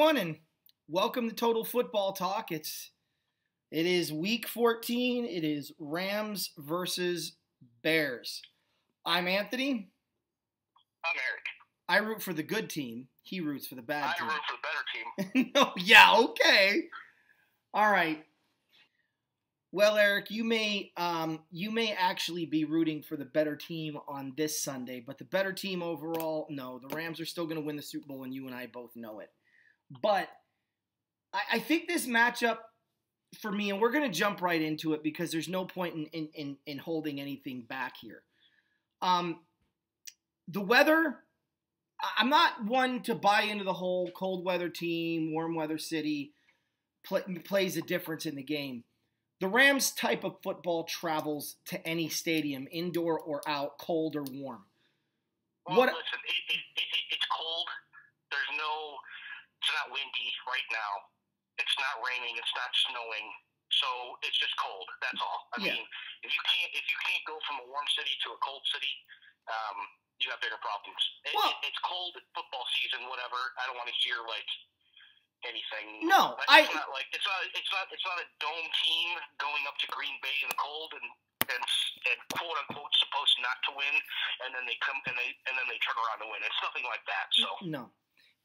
everyone, and welcome to Total Football Talk. It is week 14. It is Rams versus Bears. I'm Anthony. I'm Eric. I root for the good team. He roots for the bad team. I root for the better team. No, yeah, okay. All right. Well, Eric, you may actually be rooting for the better team on this Sunday, but the better team overall, no, the Rams are still going to win the Super Bowl, and you and I both know it. But I think this matchup for me, and we're going to jump right into it because there's no point in holding anything back here. The weather, I'm not one to buy into the whole cold weather team, warm weather city plays a difference in the game. The Rams type of football travels to any stadium, indoor or out, cold or warm. Well, listen, it's cold. It's not windy right now. It's not raining. It's not snowing. So it's just cold. That's all. I mean, if you can't go from a warm city to a cold city, you have bigger problems. It's cold. It's football season. Whatever. I don't want to hear anything. No, it's not a dome team going up to Green Bay in the cold and quote unquote supposed not to win, and then they come and they turn around to win. It's nothing like that. So no.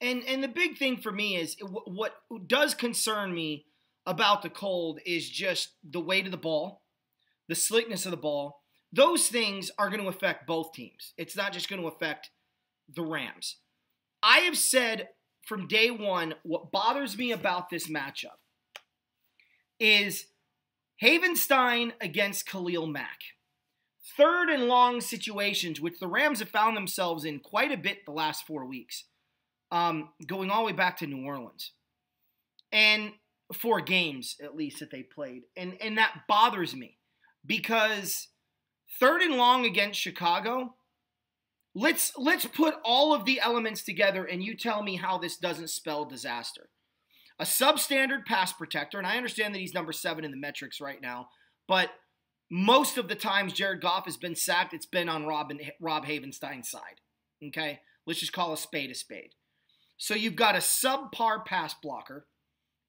And the big thing for me is what does concern me about the cold is just the weight of the ball, the slickness of the ball. Those things are going to affect both teams. It's not just going to affect the Rams. I have said from day one, what bothers me about this matchup is Havenstein against Khalil Mack. Third and long situations, which the Rams have found themselves in quite a bit the last 4 weeks. Going all the way back to New Orleans. And 4 games, at least, that they played. And that bothers me. Because third and long against Chicago, let's put all of the elements together and you tell me how this doesn't spell disaster. A substandard pass protector, and I understand that he's number 7 in the metrics right now, but most of the times Jared Goff has been sacked, it's been on Rob Havenstein's side. Okay? Let's just call a spade a spade. So you've got a subpar pass blocker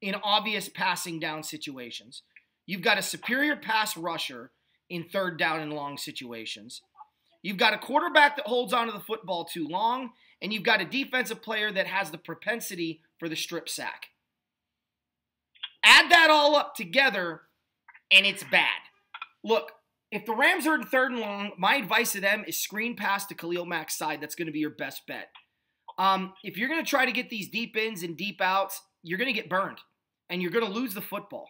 in obvious passing down situations. You've got a superior pass rusher in third down and long situations. You've got a quarterback that holds onto the football too long, and you've got a defensive player that has the propensity for the strip sack. Add that all up together, and it's bad. Look, if the Rams are in third and long, my advice to them is screen pass to Khalil Mack's side. That's going to be your best bet. If you're going to try to get these deep ins and deep outs, you're going to get burned, and you're going to lose the football.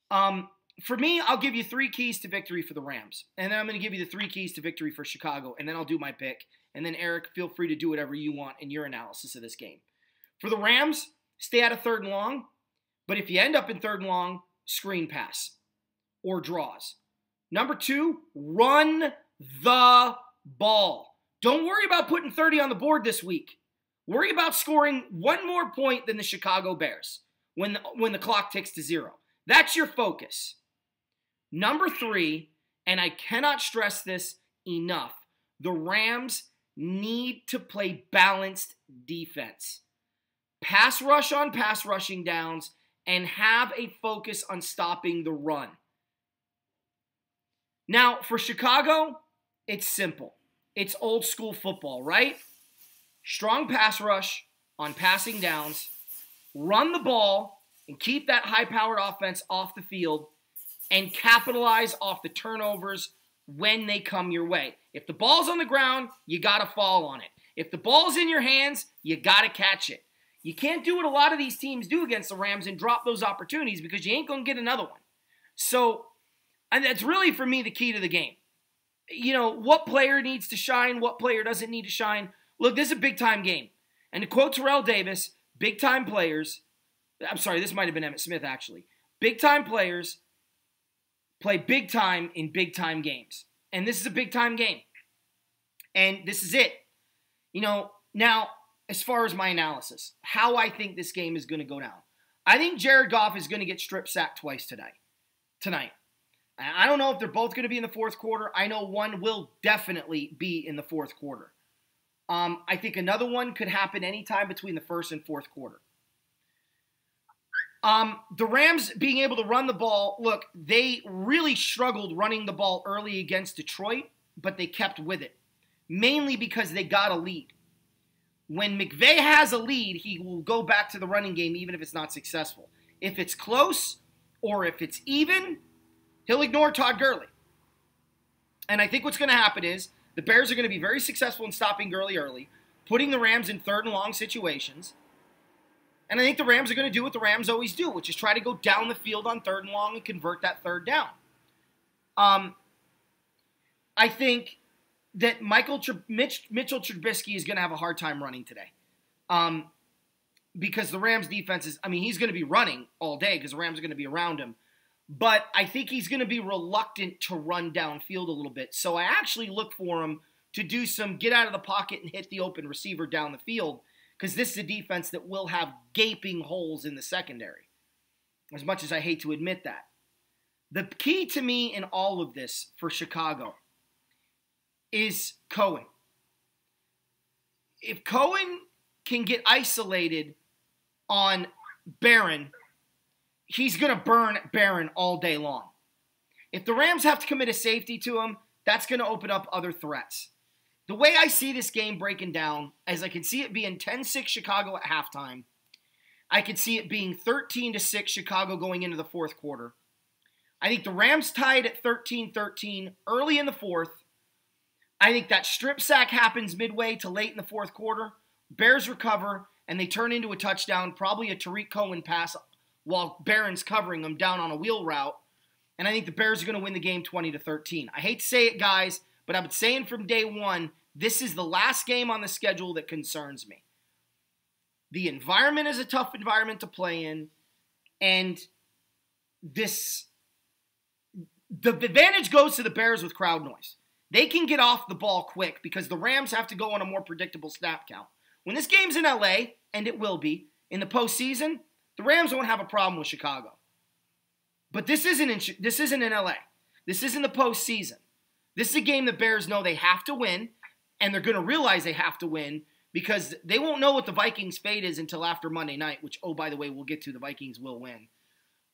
For me, I'll give you 3 keys to victory for the Rams, and then I'm going to give you the 3 keys to victory for Chicago, and then I'll do my pick. And then, Eric, feel free to do whatever you want in your analysis of this game. For the Rams, stay out of third and long, but if you end up in third and long, screen pass or draws. Number 2, run the ball. Don't worry about putting 30 on the board this week. Worry about scoring 1 more point than the Chicago Bears when the clock ticks to 0. That's your focus. Number 3, and I cannot stress this enough, the Rams need to play balanced defense. Pass rush on pass rushing downs and have a focus on stopping the run. Now, for Chicago, it's simple. It's old school football, right? Strong pass rush on passing downs, run the ball, and keep that high-powered offense off the field, and capitalize off the turnovers when they come your way. If the ball's on the ground, you got to fall on it. If the ball's in your hands, you got to catch it. You can't do what a lot of these teams do against the Rams and drop those opportunities because you ain't going to get another one. So, and that's really, for me, the key to the game. You know, what player needs to shine, what player doesn't need to shine. Look, this is a big-time game. And to quote Terrell Davis, big-time players, I'm sorry, this might have been Emmitt Smith, actually. Big-time players play big-time in big-time games. And this is a big-time game. And this is it. You know, now, as far as my analysis, how I think this game is going to go down. I think Jared Goff is going to get strip-sacked twice tonight. I don't know if they're both going to be in the fourth quarter. I know one will definitely be in the fourth quarter. I think another one could happen anytime between the first and fourth quarter. The Rams being able to run the ball, look, they really struggled running the ball early against Detroit, but they kept with it, mainly because they got a lead. When McVay has a lead, he will go back to the running game even if it's not successful. If it's close or if it's even, he'll ignore Todd Gurley. And I think what's going to happen is the Bears are going to be very successful in stopping Gurley early, putting the Rams in third and long situations. And I think the Rams are going to do what the Rams always do, which is try to go down the field on third and long and convert that third down. I think that Mitchell Trubisky is going to have a hard time running today. Because the Rams defense is, he's going to be running all day because the Rams are going to be around him. But I think he's going to be reluctant to run downfield a little bit. So I actually look for him to do some get out of the pocket and hit the open receiver down the field, because this is a defense that will have gaping holes in the secondary, as much as I hate to admit that. The key to me in all of this for Chicago is Cohen. If Cohen can get isolated on Barron, he's going to burn Barron all day long. If the Rams have to commit a safety to him, that's going to open up other threats. The way I see this game breaking down, as I can see it being 10-6 Chicago at halftime, I could see it being 13-6 Chicago going into the fourth quarter. I think the Rams tied at 13-13 early in the fourth. I think that strip sack happens midway to late in the fourth quarter. Bears recover, and they turn into a touchdown, probably a Tariq Cohen pass while Barron's covering them down on a wheel route. And I think the Bears are going to win the game 20-13. I hate to say it, guys, but I've been saying from day one, this is the last game on the schedule that concerns me. The environment is a tough environment to play in, and the advantage goes to the Bears with crowd noise. They can get off the ball quick because the Rams have to go on a more predictable snap count. When this game's in LA, and it will be, in the postseason, the Rams won't have a problem with Chicago. But this isn't in LA. This isn't the postseason. This is a game the Bears know they have to win, and they're going to realize they have to win because they won't know what the Vikings' fate is until after Monday night, which, oh, by the way, we'll get to. The Vikings will win.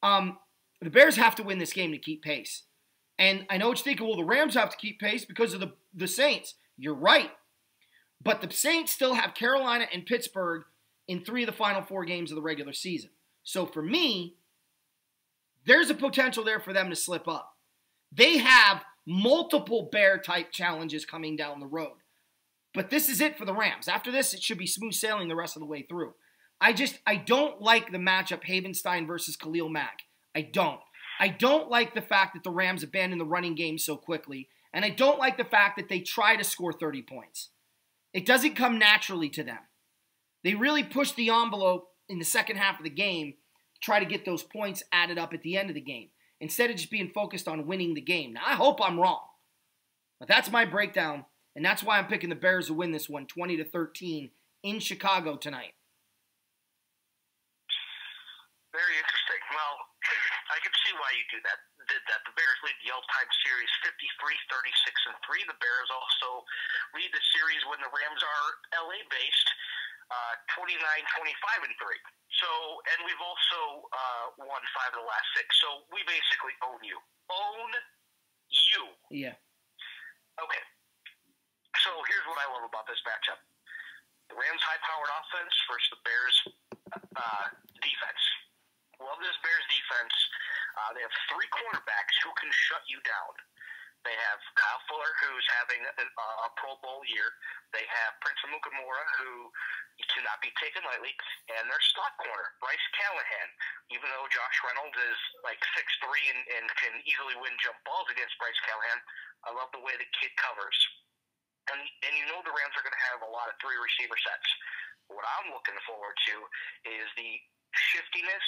The Bears have to win this game to keep pace. And I know what you're thinking, well, the Rams have to keep pace because of the Saints. You're right. But the Saints still have Carolina and Pittsburgh in 3 of the final 4 games of the regular season. So for me, there's a potential there for them to slip up. They have multiple Bear-type challenges coming down the road. But this is it for the Rams. After this, it should be smooth sailing the rest of the way through. I don't like the matchup Havenstein versus Khalil Mack. I don't like the fact that the Rams abandoned the running game so quickly. And I don't like the fact that they try to score 30 points. It doesn't come naturally to them. They really push the envelope in the second half of the game to try to get those points added up at the end of the game, instead of just being focused on winning the game. Now, I hope I'm wrong. But that's my breakdown, and that's why I'm picking the Bears to win this one 20-13 in Chicago tonight. Very interesting. Well, I can see why you did that. The Bears lead the all-time series 53-36-3. The Bears also lead the series when the Rams are LA-based 29-25-3. So, and we've also won 5 of the last 6. So we basically own you. Own you. Yeah. Okay. So here's what I love about this matchup. The Rams' high-powered offense versus the Bears' defense. Love this Bears defense. They have 3 cornerbacks who can shut you down. They have Kyle Fuller, who's having a Pro Bowl year. They have Prince Amukamara, who cannot be taken lightly. And their slot corner, Bryce Callahan. Even though Josh Reynolds is like 6'3" and can easily win jump balls against Bryce Callahan, I love the way the kid covers. And you know the Rams are going to have a lot of 3 receiver sets. What I'm looking forward to is the shiftiness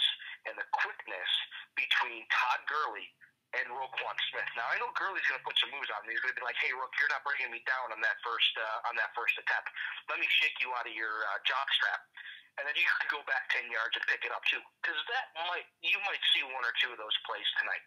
and the quickness between Todd Gurley and Roquan Smith. Now, I know Gurley's going to put some moves on me. He's going to be like, hey, Rook, you're not bringing me down on that first attempt. Let me shake you out of your jock strap. And then you can go back 10 yards and pick it up, too. Because you might see 1 or 2 of those plays tonight.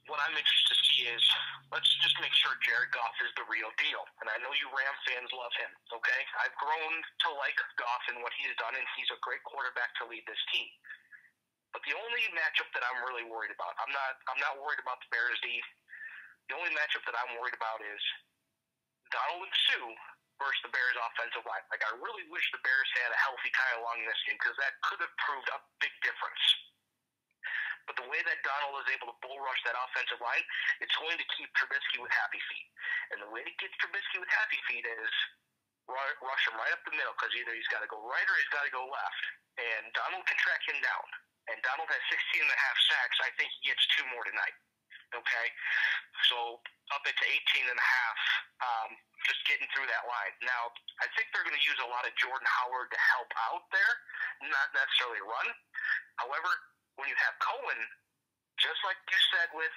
what I'm interested to see is, let's just make sure Jared Goff is the real deal. And I know you Ram fans love him, okay? I've grown to like Goff and what he's done, and he's a great quarterback to lead this team. But the only matchup that I'm really worried about, I'm not worried about the Bears D. The only matchup that I'm worried about is Donald and Sue versus the Bears offensive line. Like, I really wish the Bears had a healthy Kyle Long in this game, because that could have proved a big difference. But the way that Donald is able to bull rush that offensive line, it's going to keep Trubisky with happy feet. And the way to get Trubisky with happy feet is rush him right up the middle, because either he's got to go right or he's got to go left. And Donald can track him down. And Donald has 16 and a half sacks. I think he gets 2 more tonight. Okay? So up into 18 and a half, just getting through that line. Now, I think they're going to use a lot of Jordan Howard to help out there, not necessarily run. However, when you have Cohen, just like you said with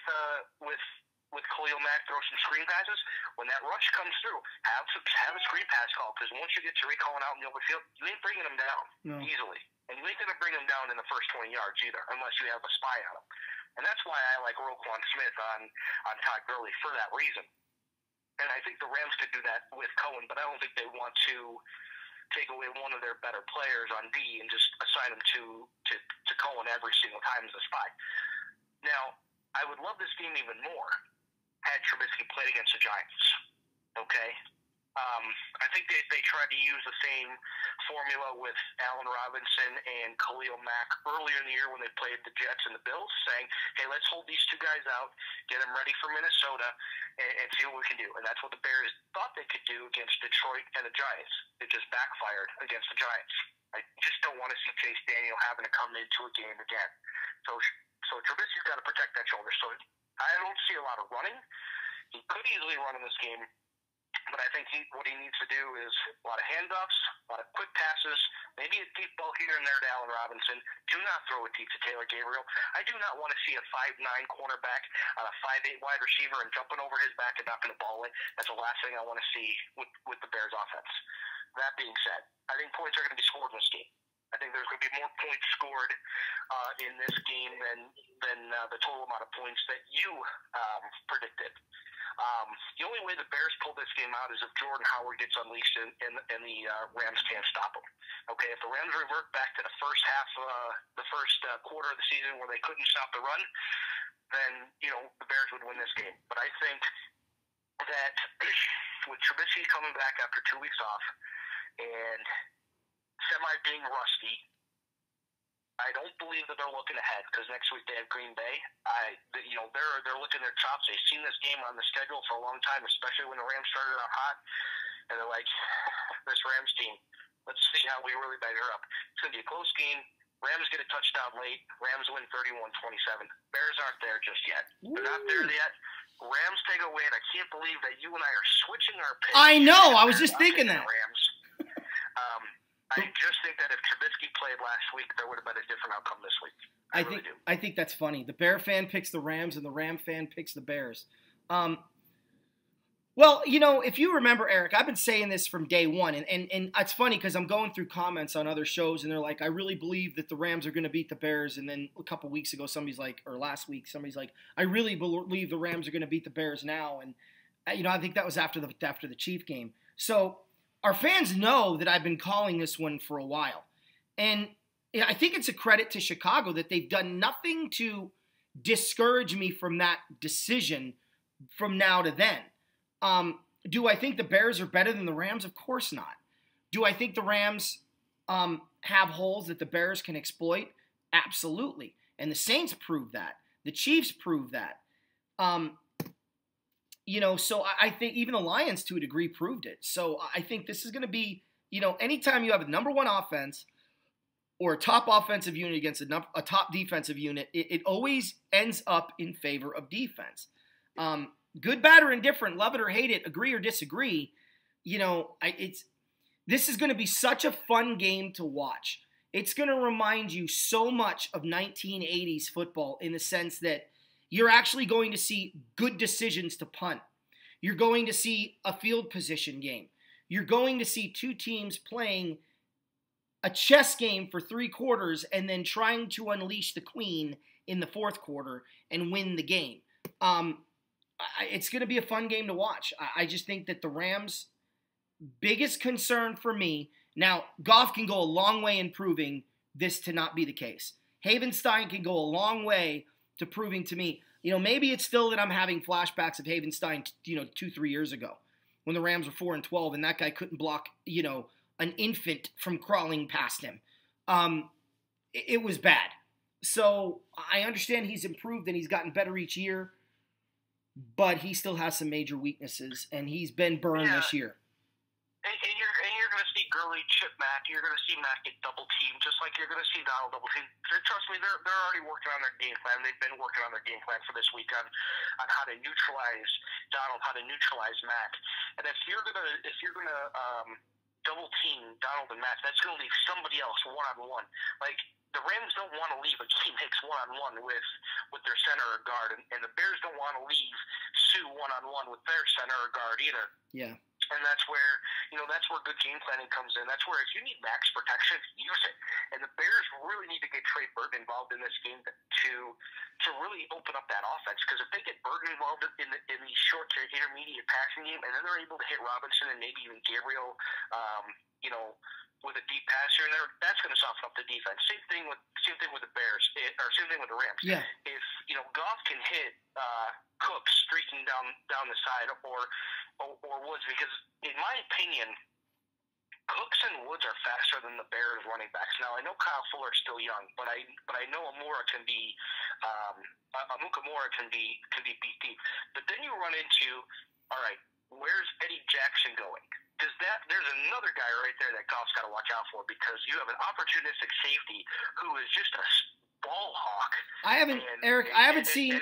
Khalil Mack, throw some screen passes. When that rush comes through, have a screen pass call, because once you get Tariq Cohen out in the open field, you ain't bringing him down easily. And you ain't going to bring him down in the first 20 yards either, unless you have a spy on him. And that's why I like Roquan Smith on Todd Gurley for that reason. And I think the Rams could do that with Cohen, but I don't think they want to take away one of their better players on D and just assign him to Cohen every single time as a spy. Now, I would love this game even more had Trubisky played against the Giants. Okay? I think they tried to use the same formula with Allen Robinson and Khalil Mack earlier in the year when they played the Jets and the Bills, saying, hey, let's hold these two guys out, get them ready for Minnesota, and see what we can do. And that's what the Bears thought they could do against Detroit and the Giants. It just backfired against the Giants. I just don't want to see Chase Daniel having to come into a game again. So Trubisky's got to protect that shoulder. So I don't see a lot of running. He could easily run in this game. But I think what he needs to do is a lot of handoffs, a lot of quick passes, maybe a deep ball here and there to Allen Robinson. Do not throw it deep to Taylor Gabriel. I do not want to see a 5'9" cornerback on a 5'8" wide receiver and jumping over his back and knocking the ball in. That's the last thing I want to see with the Bears offense. That being said, I think points are going to be scored in this game. I think there's going to be more points scored in this game than the total amount of points that you predicted. The only way the Bears pull this game out is if Jordan Howard gets unleashed and the Rams can't stop him. Okay, if the Rams revert back to the first half, the first quarter of the season where they couldn't stop the run, then, the Bears would win this game. But I think that with Trubisky coming back after 2 weeks off and semi being rusty, I don't believe that they're looking ahead, because next week they have Green Bay. They're licking their chops. They've seen this game on the schedule for a long time, especially when the Rams started out hot. And they're like, this Rams team, let's see how we really measure up. It's going to be a close game. Rams get a touchdown late. Rams win 31-27. Bears aren't there just yet. They're not there yet. Rams take a win. I can't believe that you and I are switching our picks. I know. I was just thinking that. Rams. I just think that if Trubisky played last week, there would have been a different outcome this week. I think that's funny. The Bear fan picks the Rams, and the Ram fan picks the Bears. Well, if you remember, Eric, I've been saying this from day one, and it's funny because I'm going through comments on other shows, and they're like, I really believe that the Rams are going to beat the Bears, and then a couple weeks ago, last week, somebody's like, I really believe the Rams are going to beat the Bears now, and I think that was after the Chief game. So our fans know that I've been calling this one for a while. And I think it's a credit to Chicago that they've done nothing to discourage me from that decision from now to then. Do I think the Bears are better than the Rams? Of course not. Do I think the Rams have holes that the Bears can exploit? Absolutely. And the Saints proved that. The Chiefs proved that. So I think even the Lions, to a degree, proved it. So I think this is going to be, anytime you have a number one offense or a top offensive unit against a top defensive unit, it always ends up in favor of defense. Good, bad, or indifferent, love it or hate it, agree or disagree, this is going to be such a fun game to watch. It's going to remind you so much of 1980s football in the sense that you're actually going to see good decisions to punt. You're going to see a field position game. You're going to see two teams playing a chess game for 3 quarters and then trying to unleash the queen in the 4th quarter and win the game. It's going to be a fun game to watch. I just think that the Rams' biggest concern for me, now Goff can go a long way in proving this to not be the case. Havenstein can go a long way to proving to me, maybe it's still that I'm having flashbacks of Havenstein, 2-3 years ago when the Rams were 4-12 and that guy couldn't block, an infant from crawling past him. It was bad. So I understand he's improved and he's gotten better each year, but he still has some major weaknesses, and he's been burned this year. And you're going to see Gurley chip Mac. You're going to see Mac get double teamed, just like you're going to see Donald double teamed. Trust me, they're already working on their game plan. They've been working on their game plan for this week on how to neutralize Donald, how to neutralize Mac. And if you're gonna double team Donald and Mac, that's going to leave somebody else one-on-one. Like, the Rams don't want to leave a Keem Hicks one-on-one with their center or guard, and the Bears don't want to leave Sue one-on-one with their center or guard either. Yeah. And that's where good game planning comes in. That's where if you need max protection, use it. And the Bears really need to get Trey Burton involved in this game to really open up that offense. Because if they get Burton involved in the short to intermediate passing game, and then they're able to hit Robinson and maybe even Gabriel, with a deep pass here and there, that's going to soften up the defense. Same thing with the Bears, or same thing with the Rams. Yeah. If Goff can hit Cooks streaking down the side or Woods, because in my opinion, Cooks and Woods are faster than the Bears running backs. Now I know Kyle Fuller's still young, but I know Amukamara can be beat deep. But then you run into, all right, where's Eddie Jackson going? There's another guy right there that Goff's got to watch out for, because you have an opportunistic safety who is just a ball hawk. I haven't seen.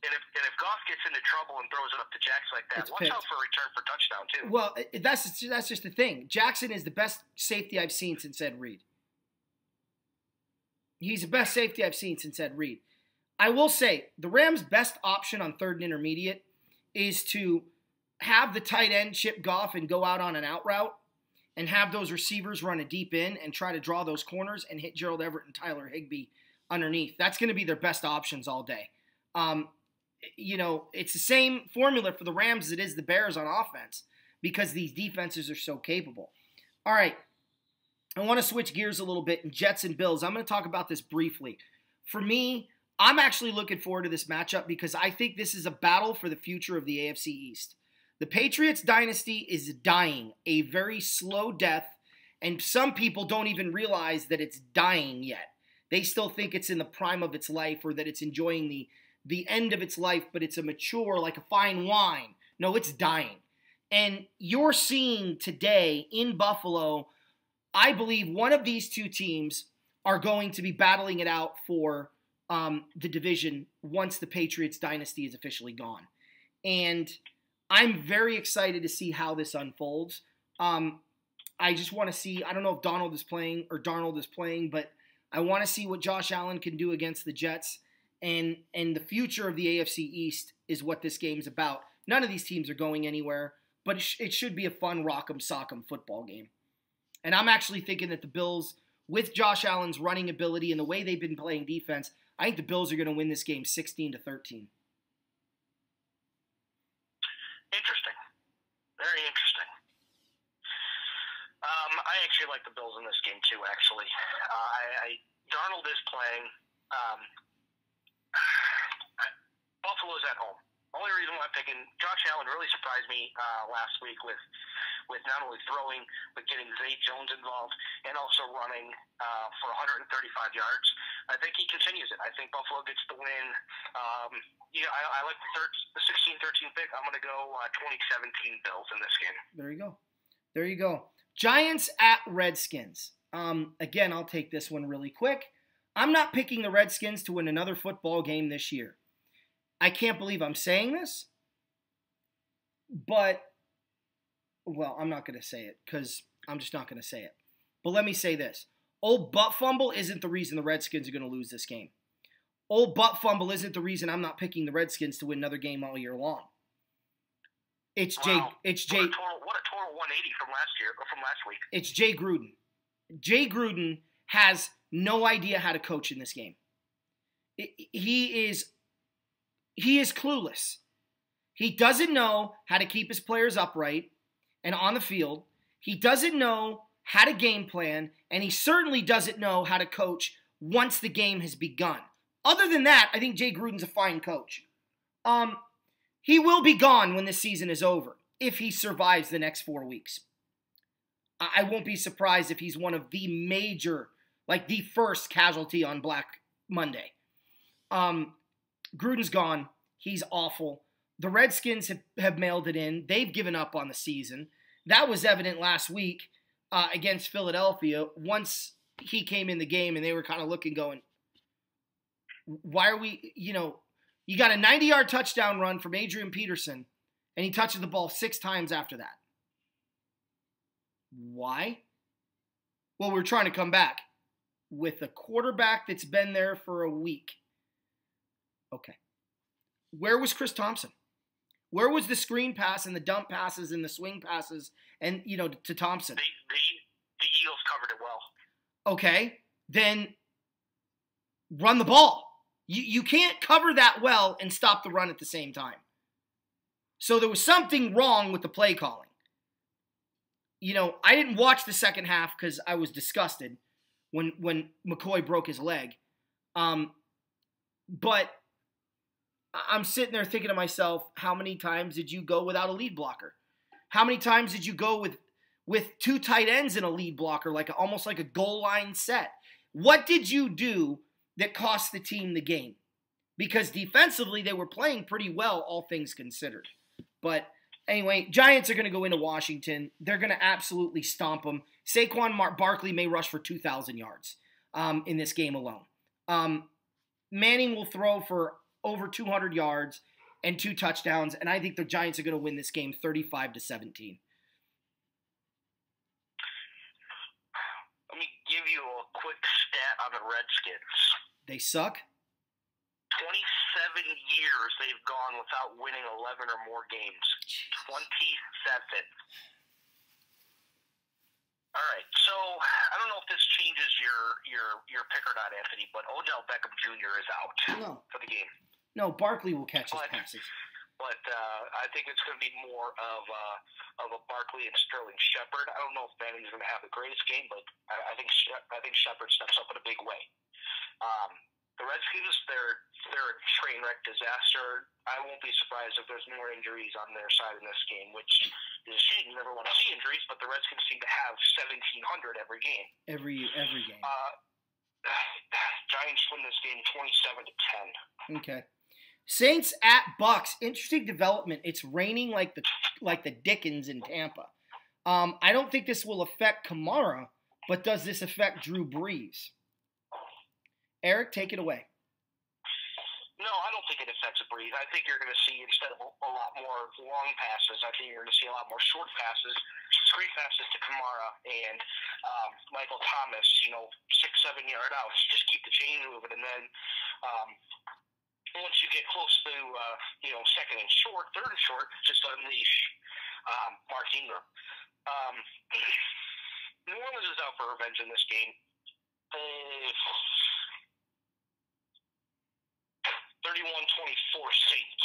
And if Goff gets into trouble and throws it up to Jackson like that, watch out for a return for touchdown too. Well, that's just the thing. Jackson is the best safety I've seen since Ed Reed. He's the best safety I've seen since Ed Reed. I will say the Rams' best option on third and intermediate is to have the tight end chip Goff and go out on an out route and have those receivers run a deep in and try to draw those corners and hit Gerald Everett and Tyler Higbee underneath. That's going to be their best options all day. It's the same formula for the Rams as it is the Bears on offense, because these defenses are so capable. All right, I want to switch gears a little bit, and Jets and Bills. I'm going to talk about this briefly. For me, I'm actually looking forward to this matchup because I think this is a battle for the future of the AFC East. The Patriots dynasty is dying a very slow death, and some people don't even realize that it's dying yet. They still think it's in the prime of its life, or that it's enjoying the end of its life, but it's a mature, like a fine wine. No, it's dying. And you're seeing today in Buffalo, I believe one of these two teams are going to be battling it out for the division once the Patriots dynasty is officially gone. And I'm very excited to see how this unfolds. I just want to see, I don't know if Darnold is playing, but I want to see what Josh Allen can do against the Jets. And the future of the AFC East is what this game's about. None of these teams are going anywhere, but it should be a fun rock'em sock'em football game. And I'm actually thinking that the Bills, with Josh Allen's running ability and the way they've been playing defense, I think the Bills are going to win this game 16-13. Interesting. Very interesting. I actually like the Bills in this game too, actually. Darnold is playing. Buffalo's at home. Only reason why I'm picking Josh Allen really surprised me last week with not only throwing but getting Zay Jones involved and also running for 135 yards. I think he continues it. I think Buffalo gets the win. I like the 16-13 pick. I'm going to go 2017 Bills in this game. There you go. Giants at Redskins. Again, I'll take this one really quick. I'm not picking the Redskins to win another football game this year. I can't believe I'm saying this, but, well, I'm not going to say it because I'm just not going to say it. But let me say this. Old butt fumble isn't the reason the Redskins are going to lose this game. Old butt fumble isn't the reason I'm not picking the Redskins to win another game all year long. What a total 180 from last week. It's Jay Gruden. Jay Gruden has no idea how to coach in this game. He is he is clueless. He doesn't know how to keep his players upright and on the field. He doesn't know how to game plan, and he certainly doesn't know how to coach once the game has begun. Other than that, I think Jay Gruden's a fine coach. He will be gone when this season is over, if he survives the next 4 weeks. I won't be surprised if he's one of the major, like the first casualty on Black Monday. Gruden's gone. He's awful. The Redskins have mailed it in. They've given up on the season. That was evident last week against Philadelphia once he came in the game and they were kind of looking going, why are we, you got a 90-yard touchdown run from Adrian Peterson and he touches the ball 6 times after that. Why? Well, we're trying to come back with a quarterback that's been there for a week. Okay. Where was Chris Thompson? Where was the screen pass and the dump passes and the swing passes and, to Thompson? The Eagles covered it well. Okay. Then run the ball. You can't cover that well and stop the run at the same time. So there was something wrong with the play calling. I didn't watch the second half because I was disgusted when McCoy broke his leg. But I'm sitting there thinking to myself, how many times did you go without a lead blocker? How many times did you go with 2 tight ends in a lead blocker, almost like a goal line set? What did you do that cost the team the game? Because defensively, they were playing pretty well, all things considered. But anyway, Giants are going to go into Washington. They're going to absolutely stomp them. Saquon Barkley may rush for 2,000 yards in this game alone. Manning will throw for over 200 yards and 2 touchdowns, and I think the Giants are going to win this game 35-17. Let me give you a quick stat on the Redskins. They suck? 27 years they've gone without winning 11 or more games. 27. All right, so I don't know if this changes your pick or not, Anthony, but Odell Beckham Jr. is out for the game. No, Barkley will catch his passes. But I think it's going to be more of a Barkley and Sterling Shepard. I don't know if Manning's going to have the greatest game, but I think Shepard steps up in a big way. The Redskins, they're a train wreck disaster. I won't be surprised if there's more injuries on their side in this game, which is a shame. You never want to see injuries, but the Redskins seem to have 1,700 every game. Every game. Giants win this game 27-10. Okay. Saints at Bucks. Interesting development. It's raining like the Dickens in Tampa. I don't think this will affect Kamara, but does this affect Drew Brees? Eric, take it away. No, I don't think it affects Brees. I think you're going to see, instead of a lot more long passes, I think you're going to see a lot more short passes, screen passes to Kamara and Michael Thomas, 6-7 yard outs. Just keep the chain moving, and then once you get close to, second and short, third and short, just unleash Mark Ingram. New Orleans is out for revenge in this game. 31-24 Saints.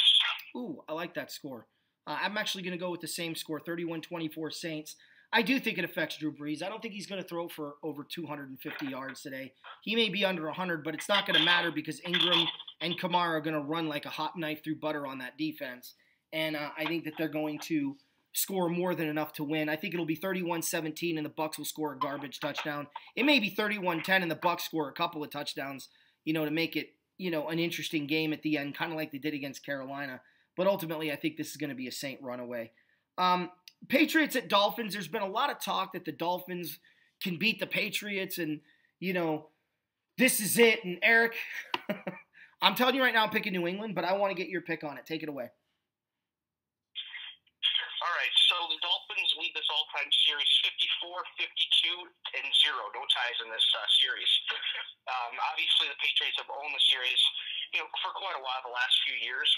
Ooh, I like that score. I'm actually going to go with the same score, 31-24 Saints. I do think it affects Drew Brees. I don't think he's going to throw for over 250 yards today. He may be under 100, but it's not going to matter because Ingram and Kamara are going to run like a hot knife through butter on that defense. And I think that they're going to score more than enough to win. I think it'll be 31-17 and the Bucs will score a garbage touchdown. It may be 31-10 and the Bucs score a couple of touchdowns, to make it, an interesting game at the end, kind of like they did against Carolina. But ultimately, I think this is going to be a Saint runaway. Patriots at Dolphins. There's been a lot of talk that the Dolphins can beat the Patriots and, this is it. And Eric, I'm telling you right now, I'm picking New England, but I want to get your pick on it. Take it away. All right, so the Dolphins lead this all-time series 54-52-0. No ties in this series. Obviously, the Patriots have owned the series, for quite a while the last few years.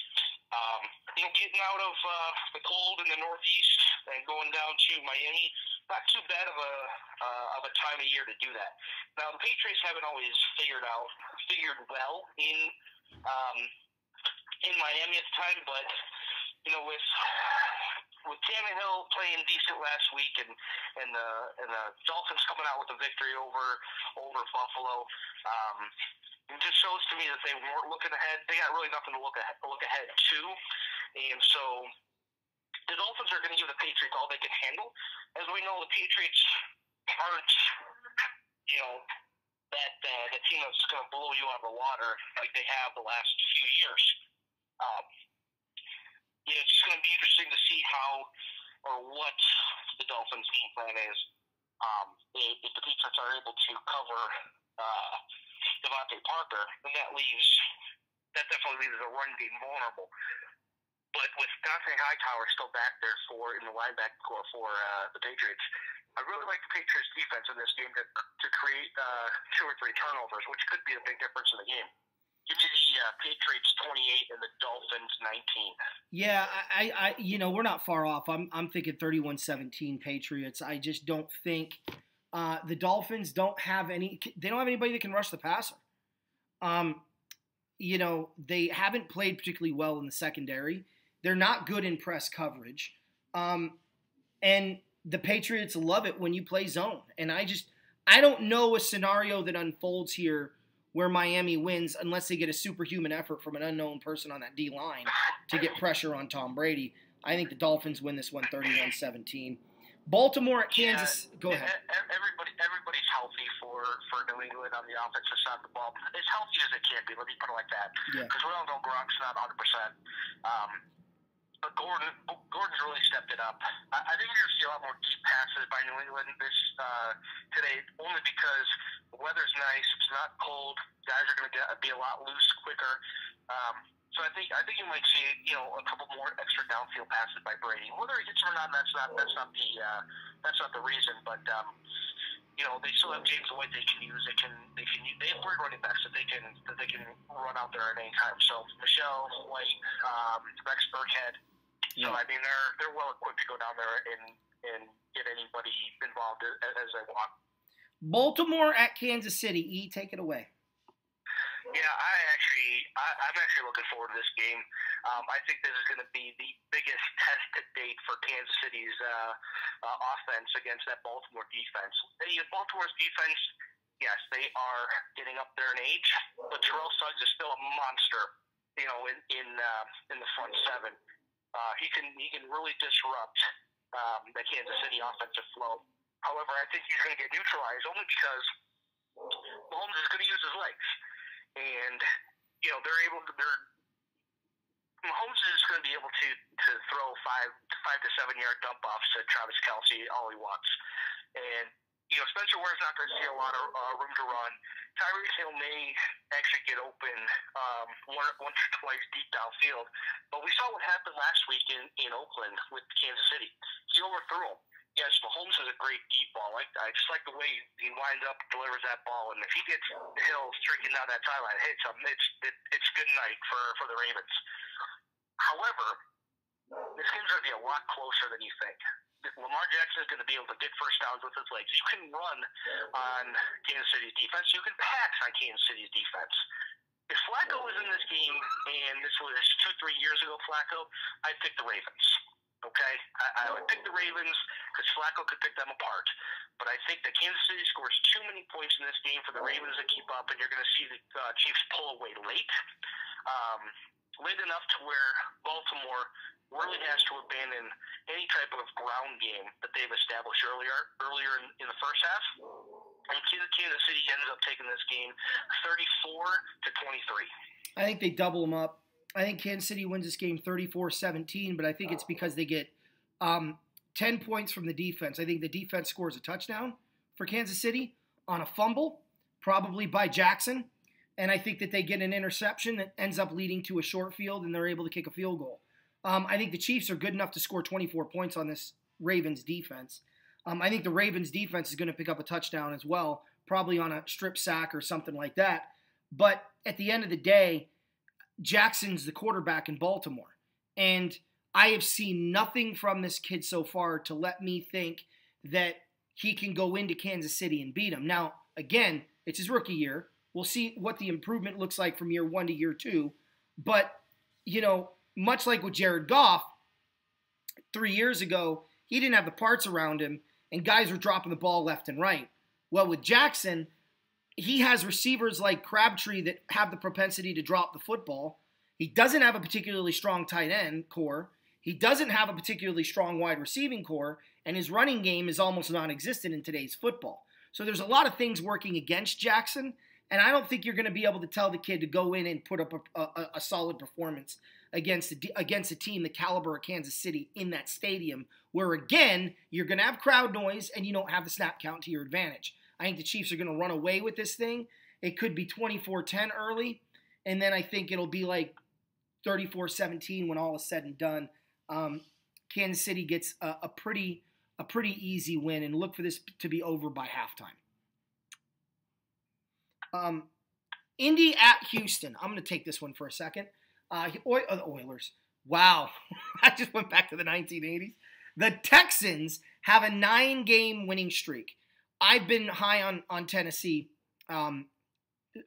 Getting out of the cold in the Northeast and going down to Miami, not too bad of a time of year to do that. Now, the Patriots haven't always figured well in in Miami at the time, but with Tannehill playing decent last week and the Dolphins coming out with a victory over Buffalo, it just shows to me that they weren't looking ahead. They got really nothing to look ahead to, and so the Dolphins are going to give the Patriots all they can handle. As we know, the Patriots aren't, that team that's going to blow you out of the water like they have the last few years. It's just going to be interesting to see how or what the Dolphins' game plan is. If the Patriots are able to cover Devontae Parker, then that definitely leaves the run game vulnerable. But with Dante Hightower still back there in the linebacker core for the Patriots, I really like the Patriots' defense in this game to create 2 or 3 turnovers, which could be a big difference in the game. Give me the Patriots 28 and the Dolphins 19. Yeah, I we're not far off. I'm thinking 31-17 Patriots. I just don't think the Dolphins don't have anybody that can rush the passer. They haven't played particularly well in the secondary. They're not good in press coverage. And the Patriots love it when you play zone. And I don't know a scenario that unfolds here where Miami wins unless they get a superhuman effort from an unknown person on that D-line to get pressure on Tom Brady. I think the Dolphins win this one 31-17. Baltimore at Kansas. Yeah, go ahead. Everybody's healthy for New England on the offensive side of the ball. As healthy as they can be, let me put it like that. Yeah. Because we all know Gronk's not 100%. But Gordon's really stepped it up. I think you're going to see a lot more deep passes by New England today, only because the weather's nice. It's not cold. Guys are going to be a lot loose quicker. So I think you might see a couple more extra downfield passes by Brady. Whether he gets them or not, that's not the reason. But they still have James White they can use. They have 3 running backs that they can run out there at any time. So Michelle White, Rex Burkhead. So I mean they're well equipped to go down there and get anybody involved as they want. Baltimore at Kansas City. Take it away. Yeah, I'm actually looking forward to this game. I think this is going to be the biggest test to date for Kansas City's offense against that Baltimore defense. Baltimore's defense, yes, they are getting up there in age, but Terrell Suggs is still a monster. In the front 7, he can really disrupt the Kansas City offensive flow. However, I think he's going to get neutralized only because Mahomes is going to use his legs. And Mahomes is going to be able to throw 5 to 7 yard dump offs to Travis Kelce all he wants. And Spencer Ware's not going to see a lot of room to run. Tyreek Hill may actually get open once or twice deep downfield. But we saw what happened last week in Oakland with Kansas City. He overthrew him. Yes, Mahomes has a great deep ball. I just like the way he winds up, delivers that ball, and if he gets Hill streaking down that sideline, hits him, it's good night for the Ravens. However, this game's going to be a lot closer than you think. Lamar Jackson is going to be able to get first downs with his legs. You can run on Kansas City's defense. You can pass on Kansas City's defense. If Flacco was in this game, and this was 2-3 years ago, Flacco, I'd pick the Ravens. Okay? I would pick the Ravens because Flacco could pick them apart. But I think that Kansas City scores too many points in this game for the Ravens to keep up, and you're going to see the Chiefs pull away late. Late enough to where Baltimore really has to abandon any type of ground game that they've established earlier in the first half. And Kansas City ends up taking this game 34-23. I think they double them up. I think Kansas City wins this game 34-17, but I think it's because they get 10 points from the defense. I think the defense scores a touchdown for Kansas City on a fumble, probably by Jackson. And I think that they get an interception that ends up leading to a short field, and they're able to kick a field goal. I think the Chiefs are good enough to score 24 points on this Ravens defense. I think the Ravens defense is going to pick up a touchdown as well, probably on a strip sack or something like that. But at the end of the day, Jackson's the quarterback in Baltimore. And I have seen nothing from this kid so far to let me think that he can go into Kansas City and beat him. Now, again, it's his rookie year. We'll see what the improvement looks like from year 1 to year 2. But much like with Jared Goff 3 years ago, he didn't have the parts around him, and guys were dropping the ball left and right. Well, with Jackson, he has receivers like Crabtree that have the propensity to drop the football. He doesn't have a particularly strong tight end core. He doesn't have a particularly strong wide receiving core, and his running game is almost non-existent in today's football. So there's a lot of things working against Jackson, and I don't think you're going to be able to tell the kid to go in and put up a solid performance against a team the caliber of Kansas City in that stadium, where, again, you're going to have crowd noise and you don't have the snap count to your advantage. I think the Chiefs are going to run away with this thing. It could be 24-10 early, and then I think it'll be like 34-17 when all is said and done. Kansas City gets a pretty easy win, and look for this to be over by halftime. Indy at Houston. I'm going to take this one for a second. The Oilers. Wow. I just went back to the 1980s. The Texans have a 9-game winning streak. I've been high on Tennessee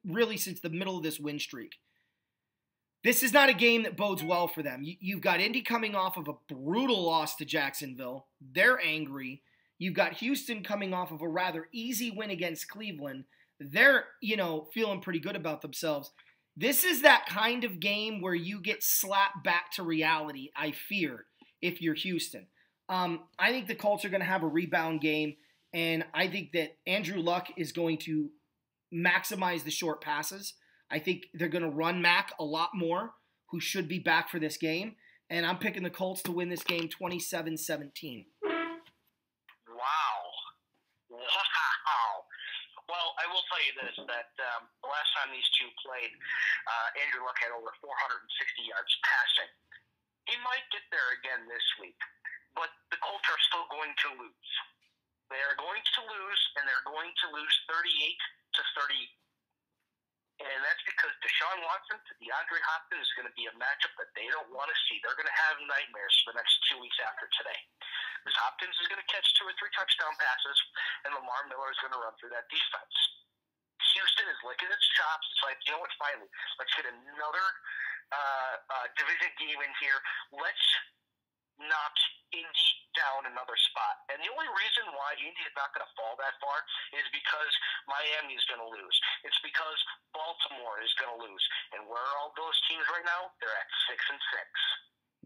really since the middle of this win streak. This is not a game that bodes well for them. You've got Indy coming off of a brutal loss to Jacksonville. They're angry. You've got Houston coming off of a rather easy win against Cleveland. They're, feeling pretty good about themselves. This is that kind of game where you get slapped back to reality, I fear, if you're Houston. I think the Colts are going to have a rebound game, and I think that Andrew Luck is going to maximize the short passes. I think they're going to run Mac a lot more, who should be back for this game. And I'm picking the Colts to win this game 27-17. Wow. Well, I will tell you this, that the last time these two played, Andrew Luck had over 460 yards passing. He might get there again this week, but the Colts are still going to lose. They are going to lose, and they're going to lose 38-30. And that's because Deshaun Watson to DeAndre Hopkins is going to be a matchup that they don't want to see. They're going to have nightmares for the next 2 weeks after today. Because Hopkins is going to catch 2 or 3 touchdown passes, and Lamar Miller is going to run through that defense. Houston is licking its chops. It's like, you know what, finally, let's get another division game in here. Let's knock Indy down another spot. And the only reason why Indy is not going to fall that far is because Miami is going to lose. It's because Baltimore is going to lose. And where are all those teams right now? They're at 6-6.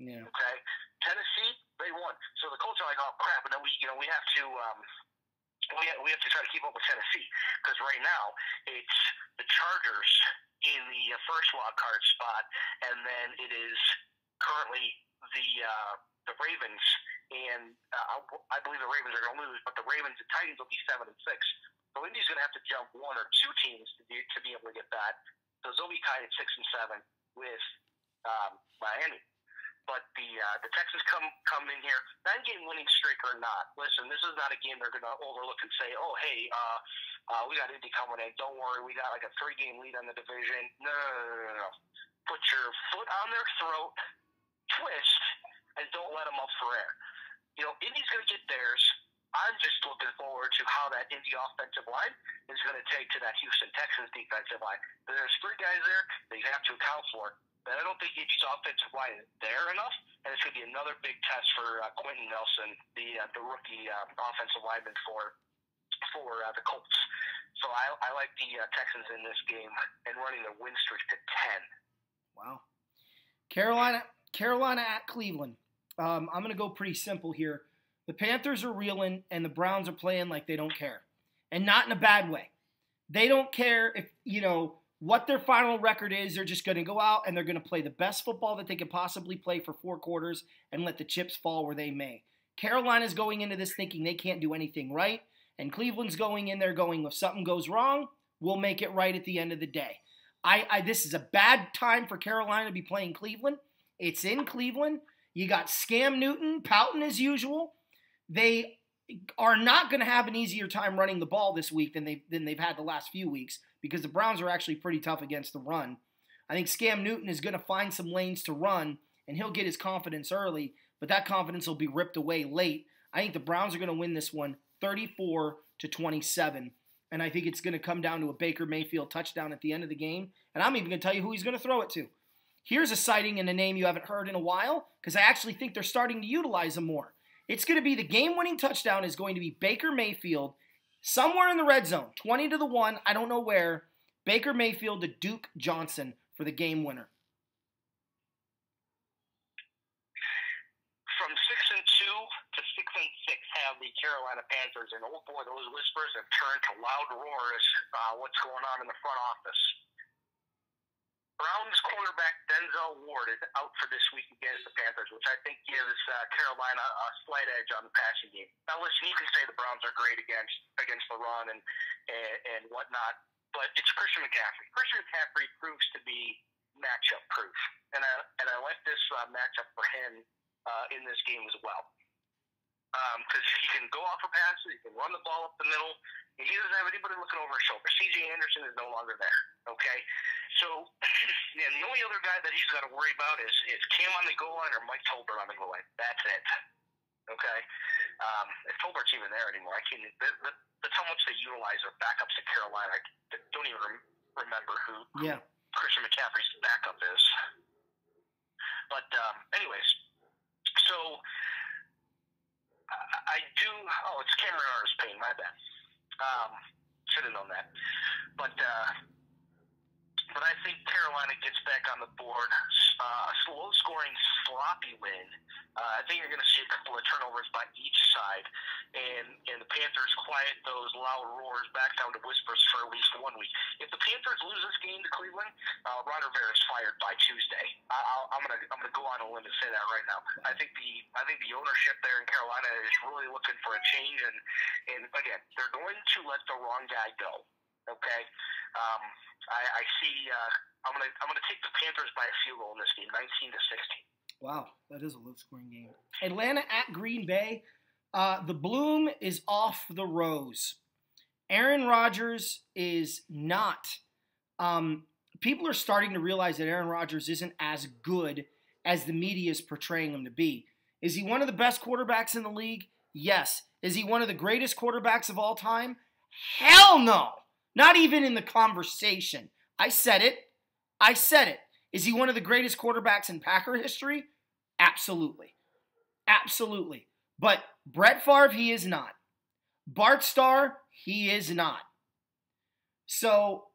Yeah. Okay. Tennessee, they won. So the Colts are like, oh crap, and then we have to we have to try to keep up with Tennessee, because right now it's the Chargers in the first wild card spot, and then it is currently the Ravens, and I believe the Ravens are going to lose, but the Ravens and Titans will be 7-6. So Indy's going to have to jump 1 or 2 teams to be able to get that. So they'll be tied at 6-7 with Miami. But the Texans come in here, 9-game winning streak or not. Listen, this is not a game they're going to overlook and say, oh, hey, we got Indy coming in. Don't worry, we got like a 3-game lead on the division. No. Put your foot on their throat, twist, and don't let them up for air. Indy's going to get theirs. I'm just looking forward to how that Indy offensive line is going to take to that Houston Texans defensive line. There's 3 guys there that you have to account for. But I don't think Indy's offensive line is there enough, and it's going to be another big test for Quentin Nelson, the rookie offensive lineman for the Colts. So I like the Texans in this game and running the win streak to 10. Wow. Carolina at Cleveland. I'm going to go pretty simple here. The Panthers are reeling, and the Browns are playing like they don't care. And not in a bad way. They don't care if, what their final record is. They're just going to go out and they're going to play the best football that they could possibly play for 4 quarters and let the chips fall where they may. Carolina's going into this thinking they can't do anything right, and Cleveland's going in there going, if something goes wrong, we'll make it right at the end of the day. This is a bad time for Carolina to be playing Cleveland. It's in Cleveland. You got Scam Newton pouting as usual. They are not going to have an easier time running the ball this week than they've had the last few weeks, because the Browns are actually pretty tough against the run. I think Scam Newton is going to find some lanes to run, and he'll get his confidence early, but that confidence will be ripped away late. I think the Browns are going to win this one 34-27, and I think it's going to come down to a Baker Mayfield touchdown at the end of the game, and I'm even going to tell you who he's going to throw it to. Here's a sighting and a name you haven't heard in a while because I actually think they're starting to utilize him more. It's going to be the game-winning touchdown is going to be Baker Mayfield somewhere in the red zone, 20-1, I don't know where. Baker Mayfield to Duke Johnson for the game winner. From 6-2 to 6-6 have the Carolina Panthers, and oh boy, those whispers have turned to loud roars. What's going on in the front office? Browns cornerback Denzel Ward is out for this week against the Panthers, which I think gives Carolina a slight edge on the passing game. Now, listen, you can say the Browns are great against the run and whatnot, but it's Christian McCaffrey. Christian McCaffrey proves to be matchup proof, and I like this matchup for him in this game as well. Because he can go off a pass, he can run the ball up the middle, and he doesn't have anybody looking over his shoulder. C.J. Anderson is no longer there, okay? So, yeah, the only other guy that he's got to worry about is Cam on the goal line or Mike Tolbert on the goal line. That's it, okay? If Tolbert's even there anymore, I can't. That's how much they utilize their backups at Carolina. I don't even remember who Christian McCaffrey's backup is. But, anyways, so I do. Oh, it's Cameron Artis-Payne. My bad. Should have known that. But I think Carolina gets back on the board. A slow-scoring, sloppy win. I think you're going to see a couple of turnovers by each side, and the Panthers quiet those loud roars back down to whispers for at least 1 week. If the Panthers lose this game to Cleveland, Ron Rivera is fired by Tuesday. I'm gonna go on a limb and say that right now. I think the ownership there in Carolina is really looking for a change, and again, they're going to let the wrong guy go. Okay, I see. I'm gonna take the Panthers by a field goal in this game, 19-16. Wow, that is a low-scoring game. Atlanta at Green Bay. The bloom is off the rose. Aaron Rodgers is not. People are starting to realize that Aaron Rodgers isn't as good as the media is portraying him to be. Is he one of the best quarterbacks in the league? Yes. Is he one of the greatest quarterbacks of all time? Hell no. Not even in the conversation. I said it. Is he one of the greatest quarterbacks in Packer history? Absolutely. Absolutely. But Brett Favre, he is not. Bart Starr, he is not. So,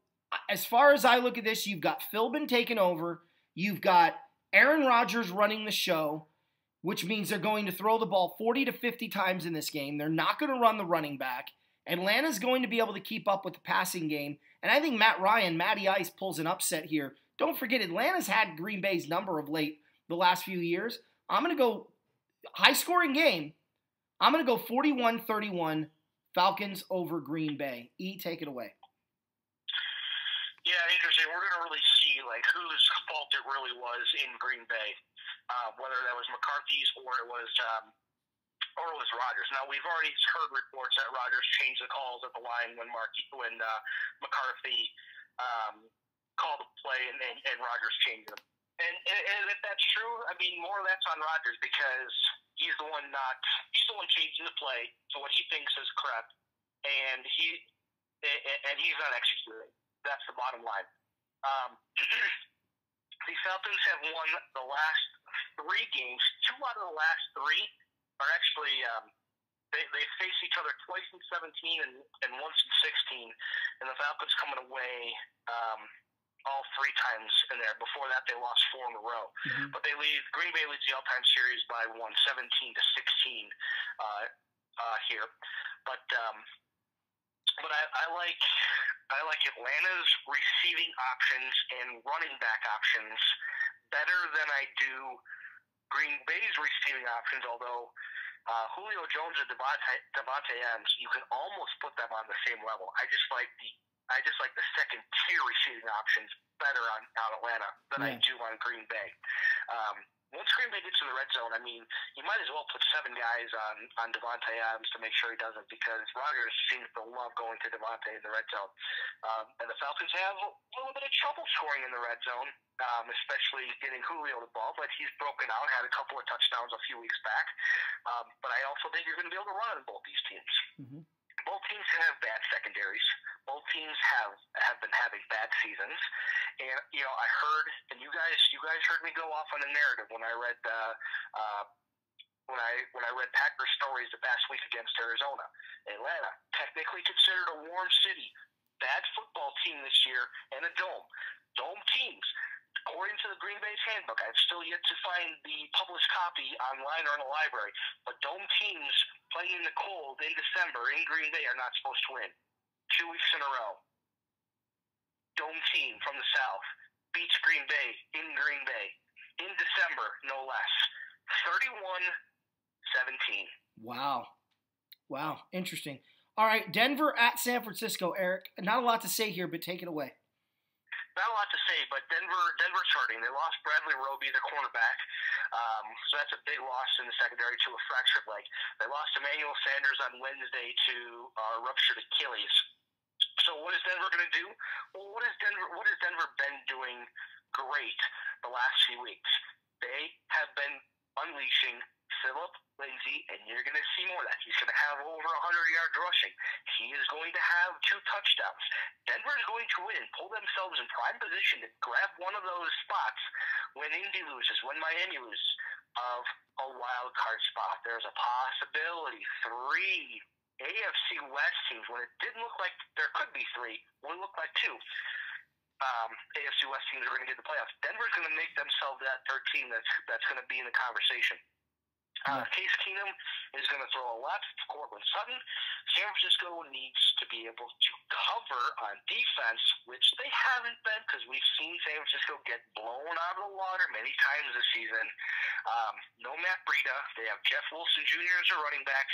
as far as I look at this, you've got Philbin taking over. You've got Aaron Rodgers running the show, which means they're going to throw the ball 40 to 50 times in this game. They're not going to run the running back. Atlanta's going to be able to keep up with the passing game. And I think Matty Ice pulls an upset here. Don't forget, Atlanta's had Green Bay's number of late the last few years. I'm going to go high-scoring game. I'm going to go 41-31, Falcons over Green Bay. Take it away. Yeah, interesting. We're going to really see whose fault it really was in Green Bay, whether that was McCarthy's or it was Rodgers. Now, we've already heard reports that Rodgers changed the calls at the line when McCarthy called the play and Rodgers changed them. And if that's true, I mean, more of that's on Rodgers because he's the one changing the play to what he thinks is correct, and he's not executing. That's the bottom line. The Falcons have won the last 3 games. 2 out of the last 3 are actually they face each other twice in 17 and once in 16, and the Falcons coming away all 3 times in there. Before that, they lost 4 in a row. Mm-hmm. But Green Bay leads the all-time series by 17-16 here. But I like Atlanta's receiving options and running back options better than I do Green Bay's receiving options, although Julio Jones and Devontae Adams, you can almost put them on the same level. I just like the second tier receiving options better on Atlanta than I do on Green Bay. Once Green Bay gets in the red zone, I mean, you might as well put 7 guys on Devontae Adams to make sure he doesn't, because Rodgers seems to love going to Devontae in the red zone. And the Falcons have a little bit of trouble scoring in the red zone, especially getting Julio the ball, but he's broken out, had a couple of touchdowns a few weeks back. But I also think you're going to be able to run on both these teams. Mm-hmm. Both teams have bad secondaries. Both both teams have been having bad seasons, and I heard, and you guys heard me go off on a narrative when I read when I read Packers stories the past week against Arizona. Atlanta, technically considered a warm city, bad football team this year, and a dome teams. According to the Green Bay's handbook, I've still yet to find the published copy online or in the library, but dome teams playing in the cold in December in Green Bay are not supposed to win. 2 weeks in a row. Dome team from the South beats Green Bay in Green Bay in December, no less. 31-17. Wow. Interesting. All right, Denver at San Francisco, Eric. Not a lot to say here, but take it away. Not a lot to say, but Denver's hurting. They lost Bradley Roby, the cornerback, so that's a big loss in the secondary to a fractured leg. They lost Emmanuel Sanders on Wednesday to ruptured Achilles. So what is Denver going to do? Well, what has Denver been doing great the last few weeks? They have been unleashing Philip Lindsay, and you're going to see more of that. He's going to have over 100 yards rushing. He is going to have 2 touchdowns. Denver is going to win, pull themselves in prime position to grab one of those spots when Indy loses, when Miami loses, of a wild card spot. There's a possibility 3 AFC West teams, when it didn't look like there could be 3, when it looked like 2. AFC West teams are going to get the playoffs. Denver's going to make themselves that third team that's going to be in the conversation. Case Keenum is going to throw a lot to Courtland Sutton. San Francisco needs to be able to cover on defense, which they haven't been, because we've seen San Francisco get blown out of the water many times this season. No Matt Breida. They have Jeff Wilson Jr. as a running back.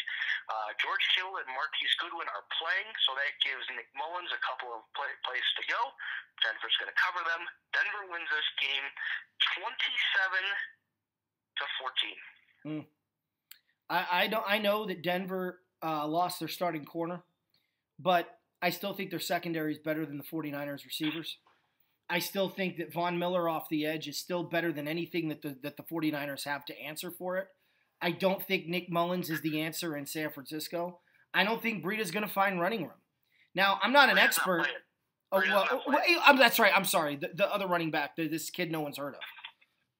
George Hill and Marquise Goodwin are playing, so that gives Nick Mullins a couple of places to go. Denver's going to cover them. Denver wins this game 27-14. I know that Denver lost their starting corner, but I still think their secondary is better than the 49ers receivers. I still think that Von Miller off the edge is still better than anything that the 49ers have to answer for it. I don't think Nick Mullins is the answer in San Francisco. I don't think Breida's going to find running room. Now, I'm not an expert. That's right. I'm sorry. The other running back, this kid no one's heard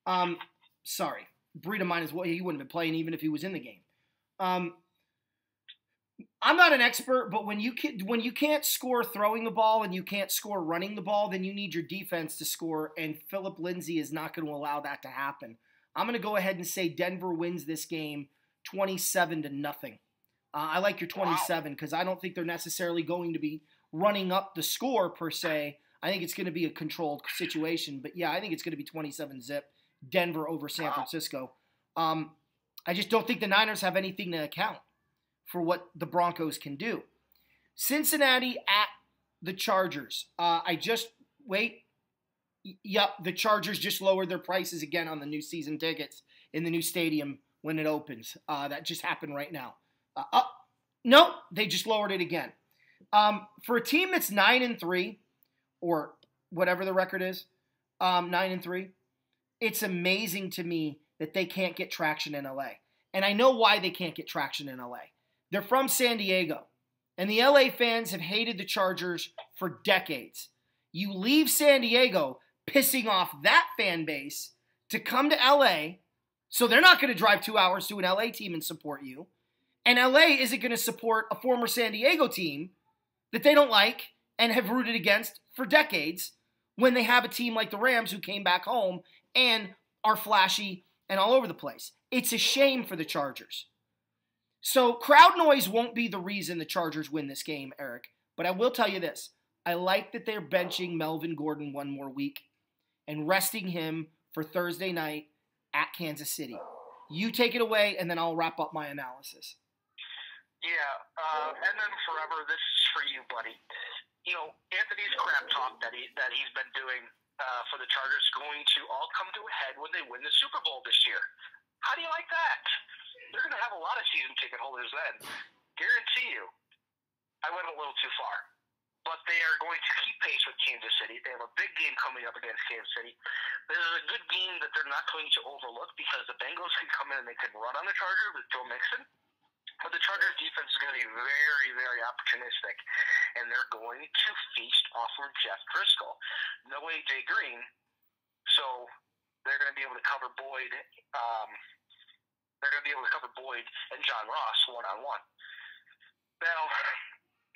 of. Sorry. Breida might as well. He wouldn't have been playing even if he was in the game. I'm not an expert, but when you can't score throwing the ball and you can't score running the ball, then you need your defense to score, and Philip Lindsay is not going to allow that to happen. I'm going to go ahead and say Denver wins this game 27-0. I like your 27 because I don't think they're necessarily going to be running up the score per se. I think it's going to be a controlled situation. But yeah, I think it's going to be 27-0, Denver over San Francisco. I just don't think the Niners have anything to account for what the Broncos can do. Cincinnati at the Chargers. The Chargers just lowered their prices again on the new season tickets in the new stadium when it opens. That just happened right now. No, they just lowered it again. For a team that's 9-3, or whatever the record is, 9-3, it's amazing to me that they can't get traction in LA. And I know why they can't get traction in LA. They're from San Diego, and the LA fans have hated the Chargers for decades. You leave San Diego, pissing off that fan base to come to LA, so they're not going to drive 2 hours to an LA team and support you. And LA isn't going to support a former San Diego team that they don't like and have rooted against for decades when they have a team like the Rams who came back home and are flashy and all over the place. It's a shame for the Chargers. So crowd noise won't be the reason the Chargers win this game, Eric. But I will tell you this. I like that they're benching Melvin Gordon one more week and resting him for Thursday night at Kansas City. You take it away, and then I'll wrap up my analysis. Yeah, and then forever, this is for you, buddy. You know, Anthony's crap talk that he's been doing for the Chargers is going to all come to a head when they win the Super Bowl this year. How do you like that? They're going to have a lot of season ticket holders then. Guarantee you. I went a little too far. But they are going to keep pace with Kansas City. They have a big game coming up against Kansas City. This is a good game that they're not going to overlook because the Bengals can come in and they can run on the Chargers with Joe Mixon. But the Chargers defense is going to be very, very opportunistic, and they're going to feast off of Jeff Driscoll. No A.J. Green, so they're going to be able to cover Boyd. They're going to be able to cover Boyd and John Ross one-on-one. Now,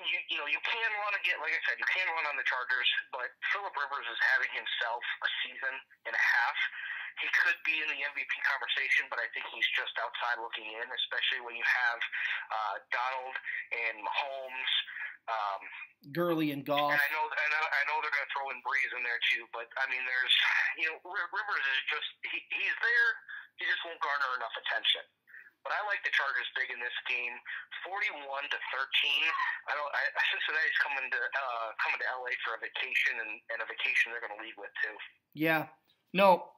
you can run again, like I said, you can run on the Chargers, but Phillip Rivers is having himself a season and a half. He could be in the MVP conversation, but I think he's just outside looking in, especially when you have Donald and Mahomes, Gurley and Goff. And I know they're going to throw in Breeze in there too, but I mean, there's Rivers is just he's there. He just won't garner enough attention. But I like the Chargers big in this game, 41-13. Cincinnati's coming to LA for a vacation, and a vacation they're going to leave with too. Yeah. No.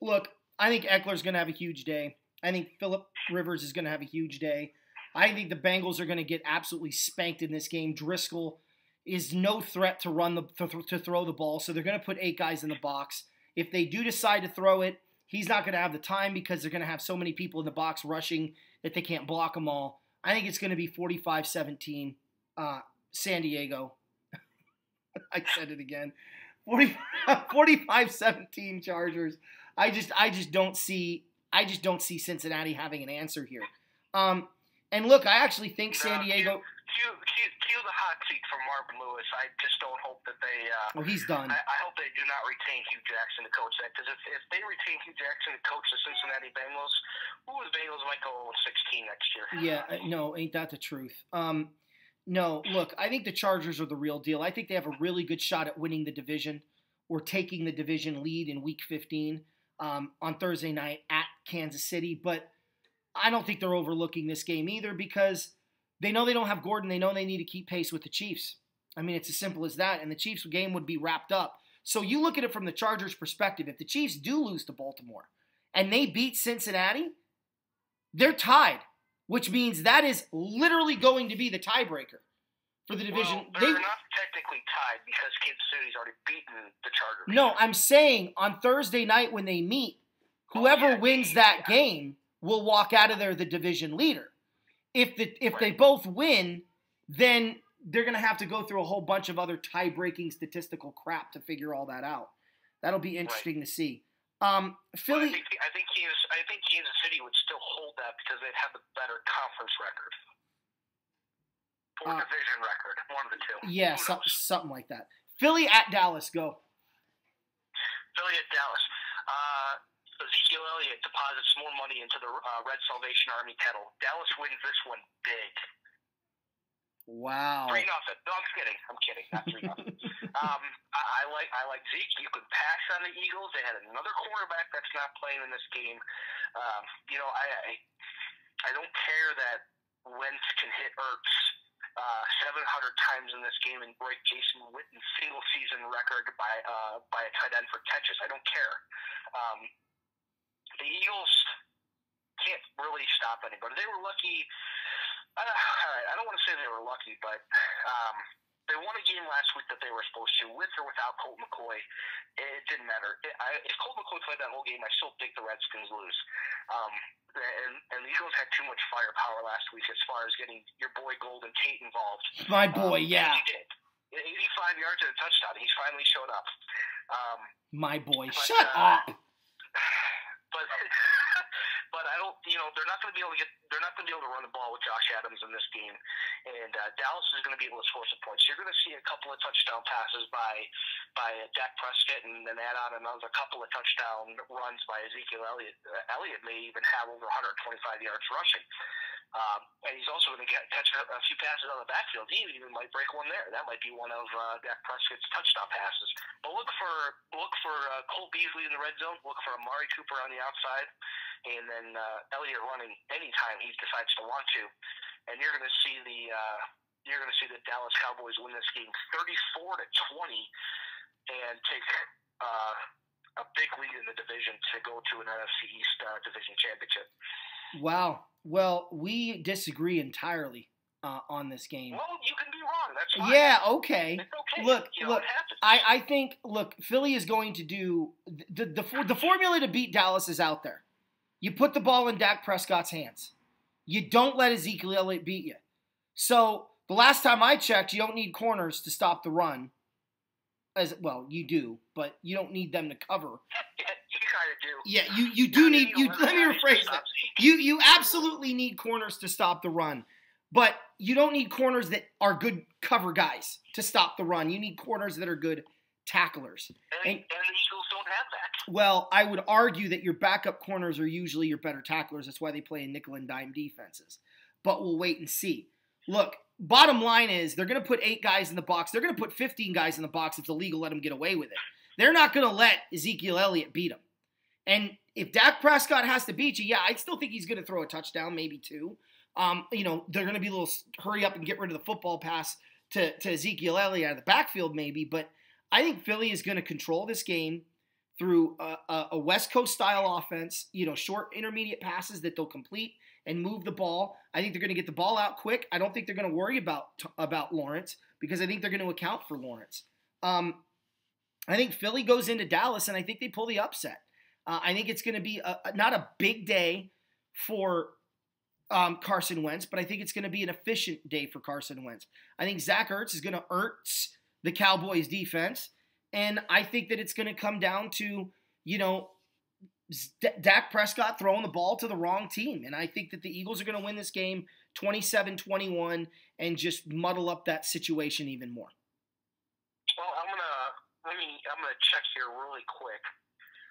Look, I think Eckler's going to have a huge day. I think Phillip Rivers is going to have a huge day. I think the Bengals are going to get absolutely spanked in this game. Driscoll is no threat to to throw the ball, so they're going to put 8 guys in the box. If they do decide to throw it, he's not going to have the time because they're going to have so many people in the box rushing that they can't block them all. I think it's going to be 45-17 San Diego. I said it again. 45-17 Chargers. I just don't see Cincinnati having an answer here. And look, I actually think San Diego. Cue the hot seat from Marvin Lewis. I just don't hope that they. Well, he's done. I hope they do not retain Hugh Jackson to coach that, because if they retain Hugh Jackson to coach the Cincinnati Bengals, the Bengals might go 16 next year. Yeah, no, ain't that the truth? No, look, I think the Chargers are the real deal. I think they have a really good shot at winning the division or taking the division lead in Week 15 on Thursday night at Kansas City, but I don't think they're overlooking this game either, because they know they don't have Gordon. They know they need to keep pace with the Chiefs. I mean, it's as simple as that. And the Chiefs game would be wrapped up. So you look at it from the Chargers' perspective. If the Chiefs do lose to Baltimore and they beat Cincinnati, they're tied, which means that is literally going to be the tiebreaker for the division. Well, they're not technically tied because Kansas City's already beaten the Chargers. No, I'm saying on Thursday night when they meet, whoever wins that game will walk out of there the division leader. If they both win, then they're going to have to go through a whole bunch of other tie-breaking statistical crap to figure all that out. That'll be interesting to see. Philly. I think Kansas City would still hold that because they'd have the better conference record or division record, one of the two. Yeah, something like that. Philly at Dallas. Go. Philly at Dallas. Ezekiel Elliott deposits more money into the Red Salvation Army kettle. Dallas wins this one big. Wow. 3-0. No, I'm kidding. Not 3-0. I like Zeke. You could pass on the Eagles. They had another quarterback that's not playing in this game. I don't care that Wentz can hit Ertz 700 times in this game and break Jason Witten's single season record by a tight end for catches. I don't care. The Eagles can't really stop anybody. They were lucky. I don't want to say they were lucky, but they won a game last week that they were supposed to, with or without Colt McCoy. It didn't matter. If Colt McCoy played that whole game, I still think the Redskins lose. And the Eagles had too much firepower last week as far as getting your boy Golden Tate involved. My boy, yeah. He did. 85 yards and a touchdown. He's finally showed up. My boy, shut up. But I don't. They're not going to be able to run the ball with Josh Adams in this game, and Dallas is going to be able to score some points. You're going to see a couple of touchdown passes by Dak Prescott, and then add on another couple of touchdown runs by Ezekiel Elliott. Elliott may even have over 125 yards rushing. And he's also going to catch a few passes out of the backfield. He even might break one there. That might be one of Dak Prescott's touchdown passes. But look for Cole Beasley in the red zone. Look for Amari Cooper on the outside, and then Elliott running anytime he decides to want to. And you're going to see the Dallas Cowboys win this game 34-20 and take a big lead in the division to go to an NFC East division championship. Wow. Well, we disagree entirely on this game. Well, you can be wrong. That's fine. Yeah, okay. It's okay. Look. I think. Look, Philly is going to do the formula to beat Dallas is out there. You put the ball in Dak Prescott's hands. You don't let Ezekiel Elliott beat you. So the last time I checked, you don't need corners to stop the run. As well, you do, but you don't need them to cover. You kind of do. Yeah, you do need. Let me rephrase that. You absolutely need corners to stop the run, but you don't need corners that are good cover guys to stop the run. You need corners that are good tacklers. And the Eagles don't have that. Well, I would argue that your backup corners are usually your better tacklers. That's why they play in nickel and dime defenses. But we'll wait and see. Look, bottom line is they're going to put 8 guys in the box. They're going to put 15 guys in the box if the league will let them get away with it. They're not going to let Ezekiel Elliott beat him. And if Dak Prescott has to beat you, yeah, I still think he's going to throw a touchdown, maybe 2. They're going to be a little hurry up and get rid of the football pass to Ezekiel Elliott out of the backfield maybe. But I think Philly is going to control this game through a West Coast style offense, short intermediate passes that they'll complete and move the ball. I think they're going to get the ball out quick. I don't think they're going to worry about Lawrence because I think they're going to account for Lawrence. I think Philly goes into Dallas, and I think they pull the upset. I think it's going to be not a big day for Carson Wentz, but I think it's going to be an efficient day for Carson Wentz. I think Zach Ertz is going to Ertz the Cowboys defense, and I think that it's going to come down to, Dak Prescott throwing the ball to the wrong team. And I think that the Eagles are going to win this game 27-21 and just muddle up that situation even more. Well, I'm gonna check here really quick.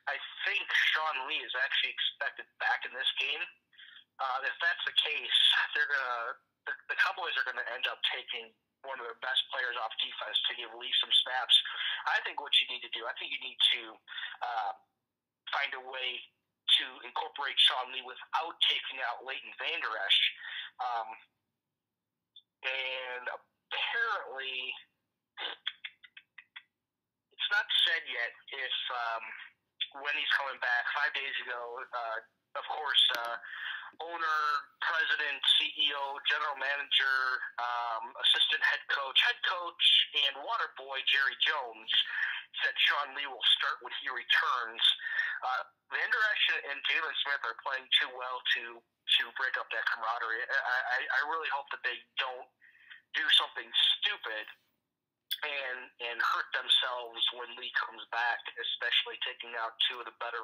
I think Sean Lee is actually expected back in this game. If that's the case, the Cowboys are gonna end up taking one of their best players off defense to give Lee some snaps. I think what you need to do, you need to find a way to incorporate Sean Lee without taking out Leighton Vander Esch. And apparently, it's not said yet if when he's coming back. 5 days ago, of course, owner, president, CEO, general manager, assistant head coach, and water boy Jerry Jones said Sean Lee will start when he returns. Vander Esch and Jalen Smith are playing too well to break up that camaraderie. I really hope that they don't do something stupid and hurt themselves when Lee comes back, especially taking out 2 of the better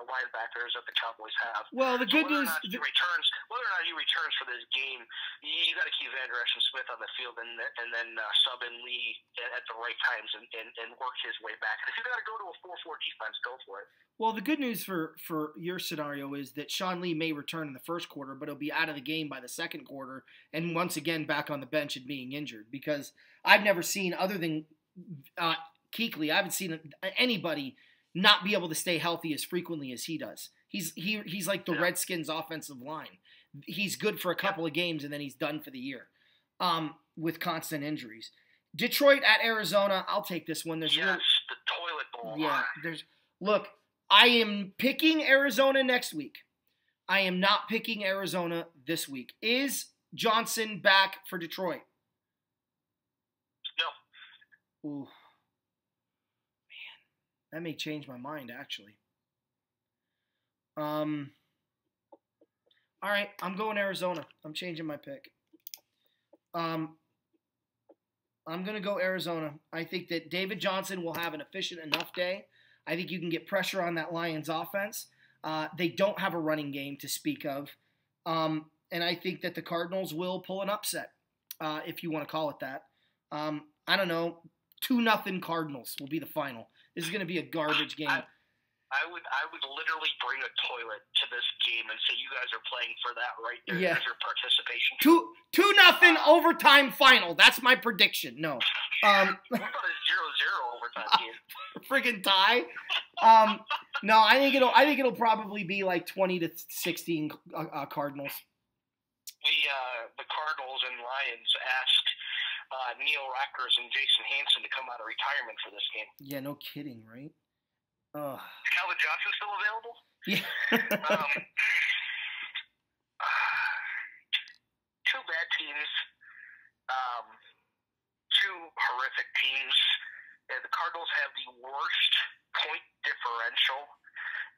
linebackers that the Cowboys have. Well, the good news, whether or not he returns for this game, you got to keep Vander Esch and Smith on the field and then sub in Lee at the right times and work his way back. And if you got to go to a 4-4 defense, go for it. Well, the good news for your scenario is that Sean Lee may return in the first quarter, but he'll be out of the game by the second quarter and once again back on the bench and being injured. Because I've never seen, other than Kuechly, I haven't seen anybody not be able to stay healthy as frequently as he does. He's like the Redskins' offensive line. He's good for a couple of games and then he's done for the year with constant injuries. Detroit at Arizona, I'll take this one. The toilet bowl. Yeah, look. I am picking Arizona next week. I am not picking Arizona this week. Is Johnson back for Detroit? No. Ooh. Man, that may change my mind, actually. All right, I'm going Arizona. I'm changing my pick. I'm going to go Arizona. I think that David Johnson will have an efficient enough day. I think you can get pressure on that Lions offense. They don't have a running game to speak of. And I think that the Cardinals will pull an upset, if you want to call it that. I don't know. 2-0 Cardinals will be the final. This is going to be a garbage game. I would literally bring a toilet to this game and say you guys are playing for that right there. Yeah. There's your participation. 2-0 overtime final. That's my prediction. No. What about a 0-0 overtime game? Friggin' tie. No, I think it'll probably be like 20-16 Cardinals. The Cardinals and Lions asked Neil Rackers and Jason Hanson to come out of retirement for this game. Yeah, no kidding, right? Is Calvin Johnson still available? Yeah. Two bad teams. Two horrific teams. And the Cardinals have the worst point differential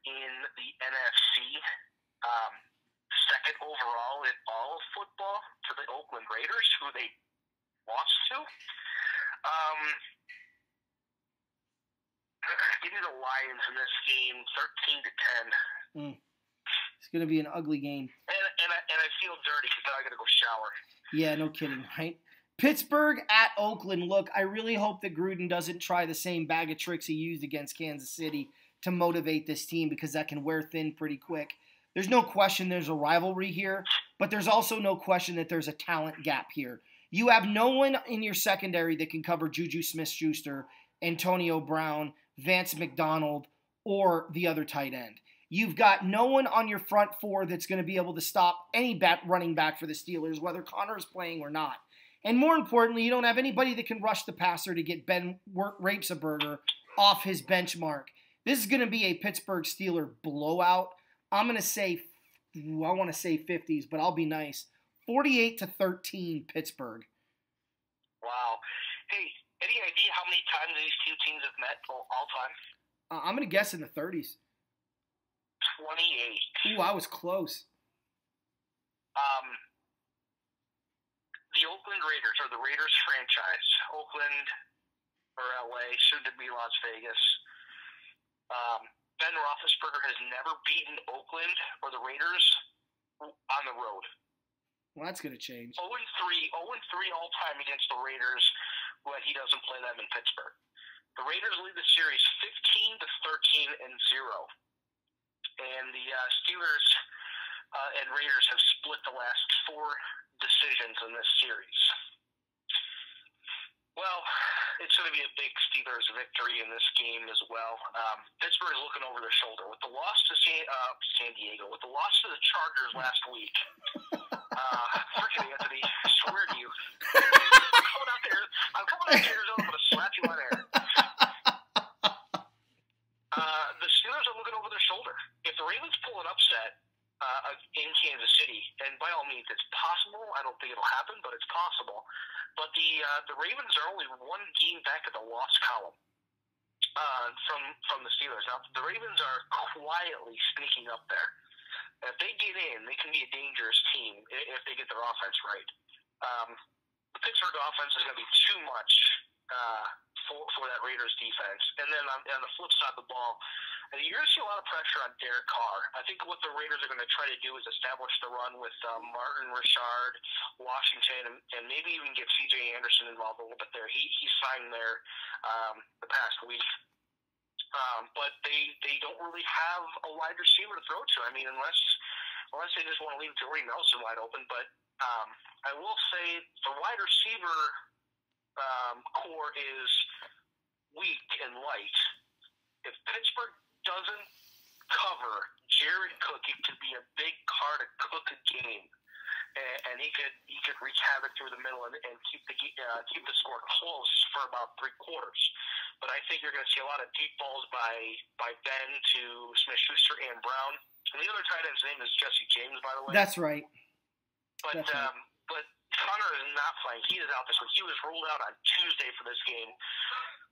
in the NFC. Second overall in all of football to the Oakland Raiders, who they lost to. Give me the Lions in this game, 13-10. It's going to be an ugly game. And I feel dirty because now I got to go shower. Yeah, no kidding, right? Pittsburgh at Oakland. Look, I really hope that Gruden doesn't try the same bag of tricks he used against Kansas City to motivate this team, because that can wear thin pretty quick. There's no question there's a rivalry here, but there's also no question that there's a talent gap here. You have no one in your secondary that can cover Juju Smith-Schuster, Antonio Brown, Vance McDonald, or the other tight end. You've got no one on your front four that's going to be able to stop any running back for the Steelers, whether Connor is playing or not. And more importantly, you don't have anybody that can rush the passer to get Ben Roethlisberger off his benchmark. This is going to be a Pittsburgh Steeler blowout. I'm going to say, I want to say 50s, but I'll be nice. 48-13 Pittsburgh. Wow. Hey, any idea how many times these two teams have met all time? I'm going to guess in the 30s. 28. Ooh, I was close. The Oakland Raiders, or the Raiders franchise, Oakland or LA, soon to be Las Vegas. Ben Roethlisberger has never beaten Oakland or the Raiders on the road. Well, that's going to change. 0-3 all time against the Raiders when he doesn't play them in Pittsburgh. The Raiders lead the series 15-13-0. And the Steelers and Raiders have split the last 4 decisions in this series. Well, it's going to be a big Steelers victory in this game as well. Pittsburgh is looking over their shoulder. With the loss to San Diego, with the loss to the Chargers last week, freaking Anthony, I swear to you, I'm coming out to Arizona, I'm going to slap you on air. The Steelers are looking over their shoulder. If the Ravens pull an upset in Kansas City, and by all means, it's possible. I don't think it'll happen, but it's possible. But the Ravens are only 1 game back at the loss column from the Steelers. Now, the Ravens are quietly sneaking up there. If they get in, they can be a dangerous team if they get their offense right. The Pittsburgh offense is going to be too much for that Raiders defense. And then on the flip side of the ball, you're going to see a lot of pressure on Derek Carr. I think what the Raiders are going to try to do is establish the run with Martin Richard, Washington, and maybe even get C.J. Anderson involved a little bit there. He signed there the past week. But they don't really have a wide receiver to throw to. I mean, unless they just want to leave Jordy Nelson wide open. But I will say the wide receiver core is weak and light. If Pittsburgh doesn't cover Jared Cook, it could be a big car to cook a game, and he could wreak havoc through the middle and keep the score close for about 3 quarters. But I think you're going to see a lot of deep balls by Ben to Smith-Schuster and Brown. And the other tight end's name is Jesse James, by the way. That's right. But Connor is not playing. He is out this week. He was ruled out on Tuesday for this game,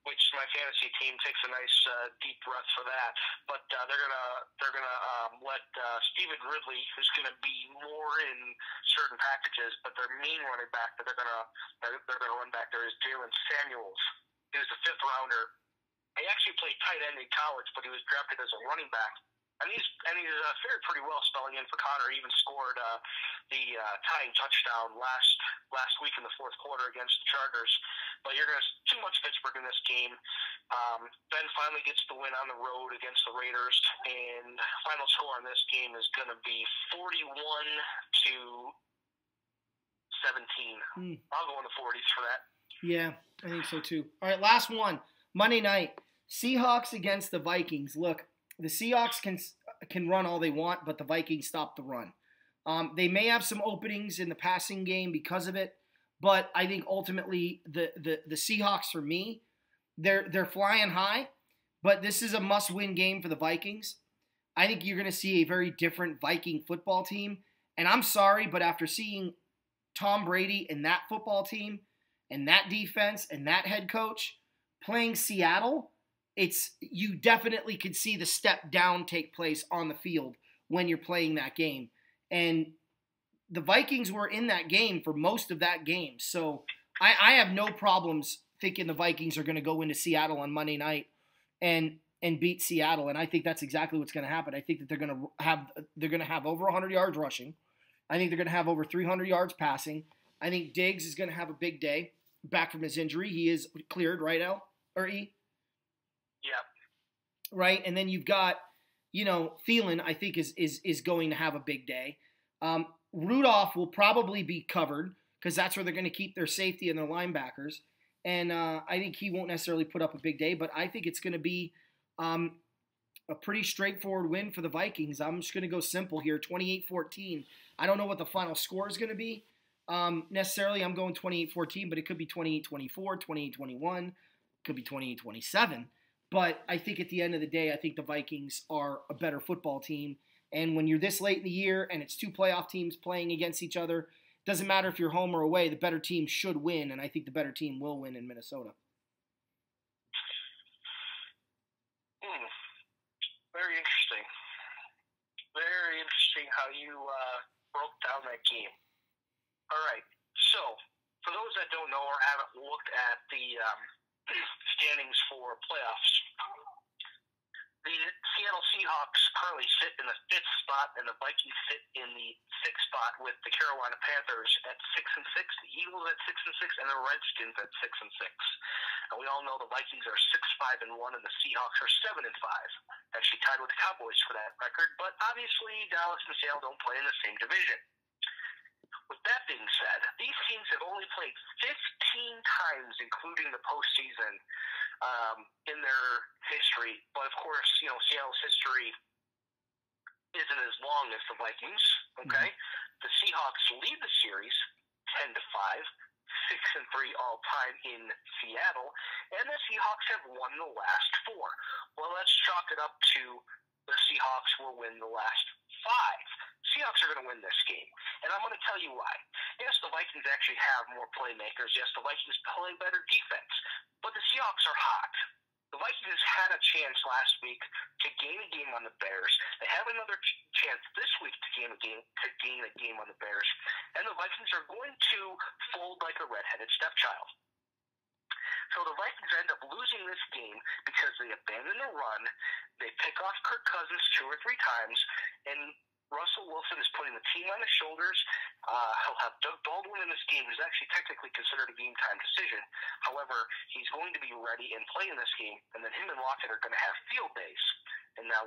which my fantasy team takes a nice deep breath for that. But they're gonna let Stephen Ridley, who's gonna be more in certain packages, but their main running back that they're gonna run back there is Jalen Samuels. He was the 5th rounder. He actually played tight end in college, but he was drafted as a running back. And he's fared pretty well spelling in for Connor. He even scored the tying touchdown last week in the 4th quarter against the Chargers. But you're going to too much Pittsburgh in this game. Ben finally gets the win on the road against the Raiders, and final score on this game is going to be 41-17. I'll go in the 40s for that. Yeah, I think so too. All right, last one. Monday night, Seahawks against the Vikings. Look, the Seahawks can run all they want, but the Vikings stop the run. They may have some openings in the passing game because of it, but I think ultimately the Seahawks, for me, they're flying high, but this is a must-win game for the Vikings. I think you're going to see a very different Viking football team, and I'm sorry, but after seeing Tom Brady and that football team and that defense and that head coach playing Seattle, you definitely could see the step down take place on the field when you're playing that game. And the Vikings were in that game for most of that game. So I have no problems thinking the Vikings are going to go into Seattle on Monday night and beat Seattle. And I think that's exactly what's going to happen. I think that they're going to have over 100 yards rushing. I think they're going to have over 300 yards passing. I think Diggs is going to have a big day back from his injury. He is cleared, right, L or E? Yeah. Right, and then you've got, Thielen, I think, is going to have a big day. Rudolph will probably be covered because that's where they're going to keep their safety and their linebackers. And I think he won't necessarily put up a big day, but I think it's going to be a pretty straightforward win for the Vikings. I'm just going to go simple here, 28-14. I don't know what the final score is going to be necessarily. I'm going 28-14, but it could be 28-24, 28-21, could be 28-27. But I think at the end of the day, I think the Vikings are a better football team. And when you're this late in the year and it's two playoff teams playing against each other, doesn't matter if you're home or away, the better team should win, and I think the better team will win in Minnesota. Very interesting. Very interesting how you broke down that game. All right. So, for those that don't know or haven't looked at the standings for playoffs, the Seattle Seahawks currently sit in the 5th spot, and the Vikings sit in the 6th spot with the Carolina Panthers at 6-6, the Eagles at 6-6, and the Redskins at 6-6. And we all know the Vikings are 6-5-1, and the Seahawks are 7-5, actually tied with the Cowboys for that record. But obviously, Dallas and Seattle don't play in the same division. With that being said, these teams have only played 15 times, including the postseason, in their history. But of course, Seattle's history isn't as long as the Vikings. Okay, The Seahawks lead the series 10-5, 6-3 all time in Seattle, and the Seahawks have won the last 4. Well, let's chalk it up to the Seahawks will win the last 5. Seahawks are going to win this game, and I'm going to tell you why. Yes, the Vikings actually have more playmakers. Yes, the Vikings play better defense, but the Seahawks are hot. The Vikings had a chance last week to gain a game on the Bears. They have another chance this week to gain a game on the Bears, and the Vikings are going to fold like a redheaded stepchild. So the Vikings end up losing this game because they abandon the run, they pick off Kirk Cousins 2 or 3 times, and Russell Wilson is putting the team on his shoulders. He'll have Doug Baldwin in this game, who's actually technically considered a game-time decision. However, he's going to be ready and play in this game, and then him and Lockett are going to have field days. And now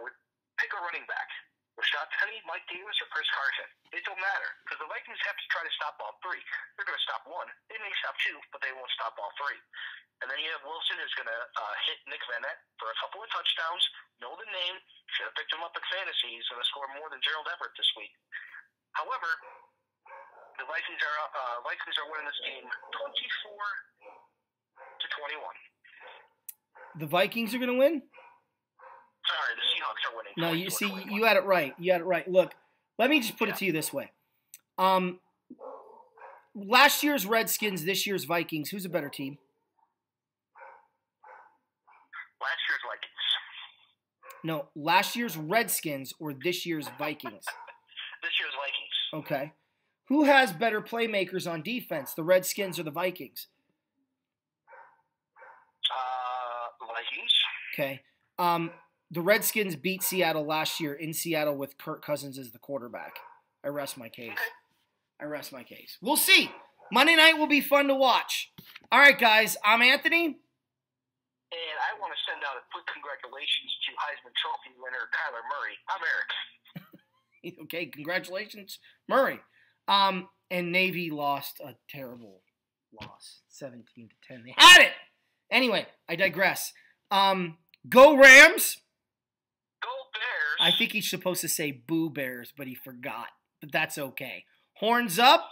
pick a running back. Rashad Penny, Mike Davis, or Chris Carson. It don't matter, because the Vikings have to try to stop all 3. They're going to stop 1. They may stop 2, but they won't stop all 3. And then you have Wilson, who's going to hit Nick Vannett for a couple of touchdowns. Know the name. Should have picked him up in fantasy. He's going to score more than Gerald Everett this week. However, the Vikings are winning this game 24-21. The Vikings are going to win? Sorry, the Seahawks are winning. No, you see, you had it right. You had it right. Look, let me just put it to you this way. Last year's Redskins, this year's Vikings, who's a better team? Last year's Vikings. No, last year's Redskins or this year's Vikings? This year's Vikings. Okay. Who has better playmakers on defense, the Redskins or the Vikings? The Vikings. Okay. The Redskins beat Seattle last year in Seattle with Kirk Cousins as the quarterback. I rest my case. I rest my case. We'll see. Monday night will be fun to watch. All right, guys. I'm Anthony. And I want to send out a quick congratulations to Heisman Trophy winner Kyler Murray. I'm Eric. Okay, congratulations, Murray. And Navy lost a terrible loss, 17-10. They had it. Anyway, I digress. Go Rams. Go Bears. I think he's supposed to say Boo Bears, but he forgot. But that's okay. Horns up.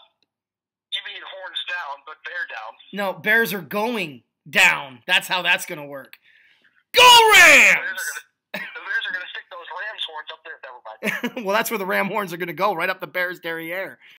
You mean horns down, but bear down. No, Bears are going down. That's how that's going to work. Go Rams! The Bears are going to stick those Rams horns up there. Never mind. Well, that's where the Ram horns are going to go, right up the Bears' derriere.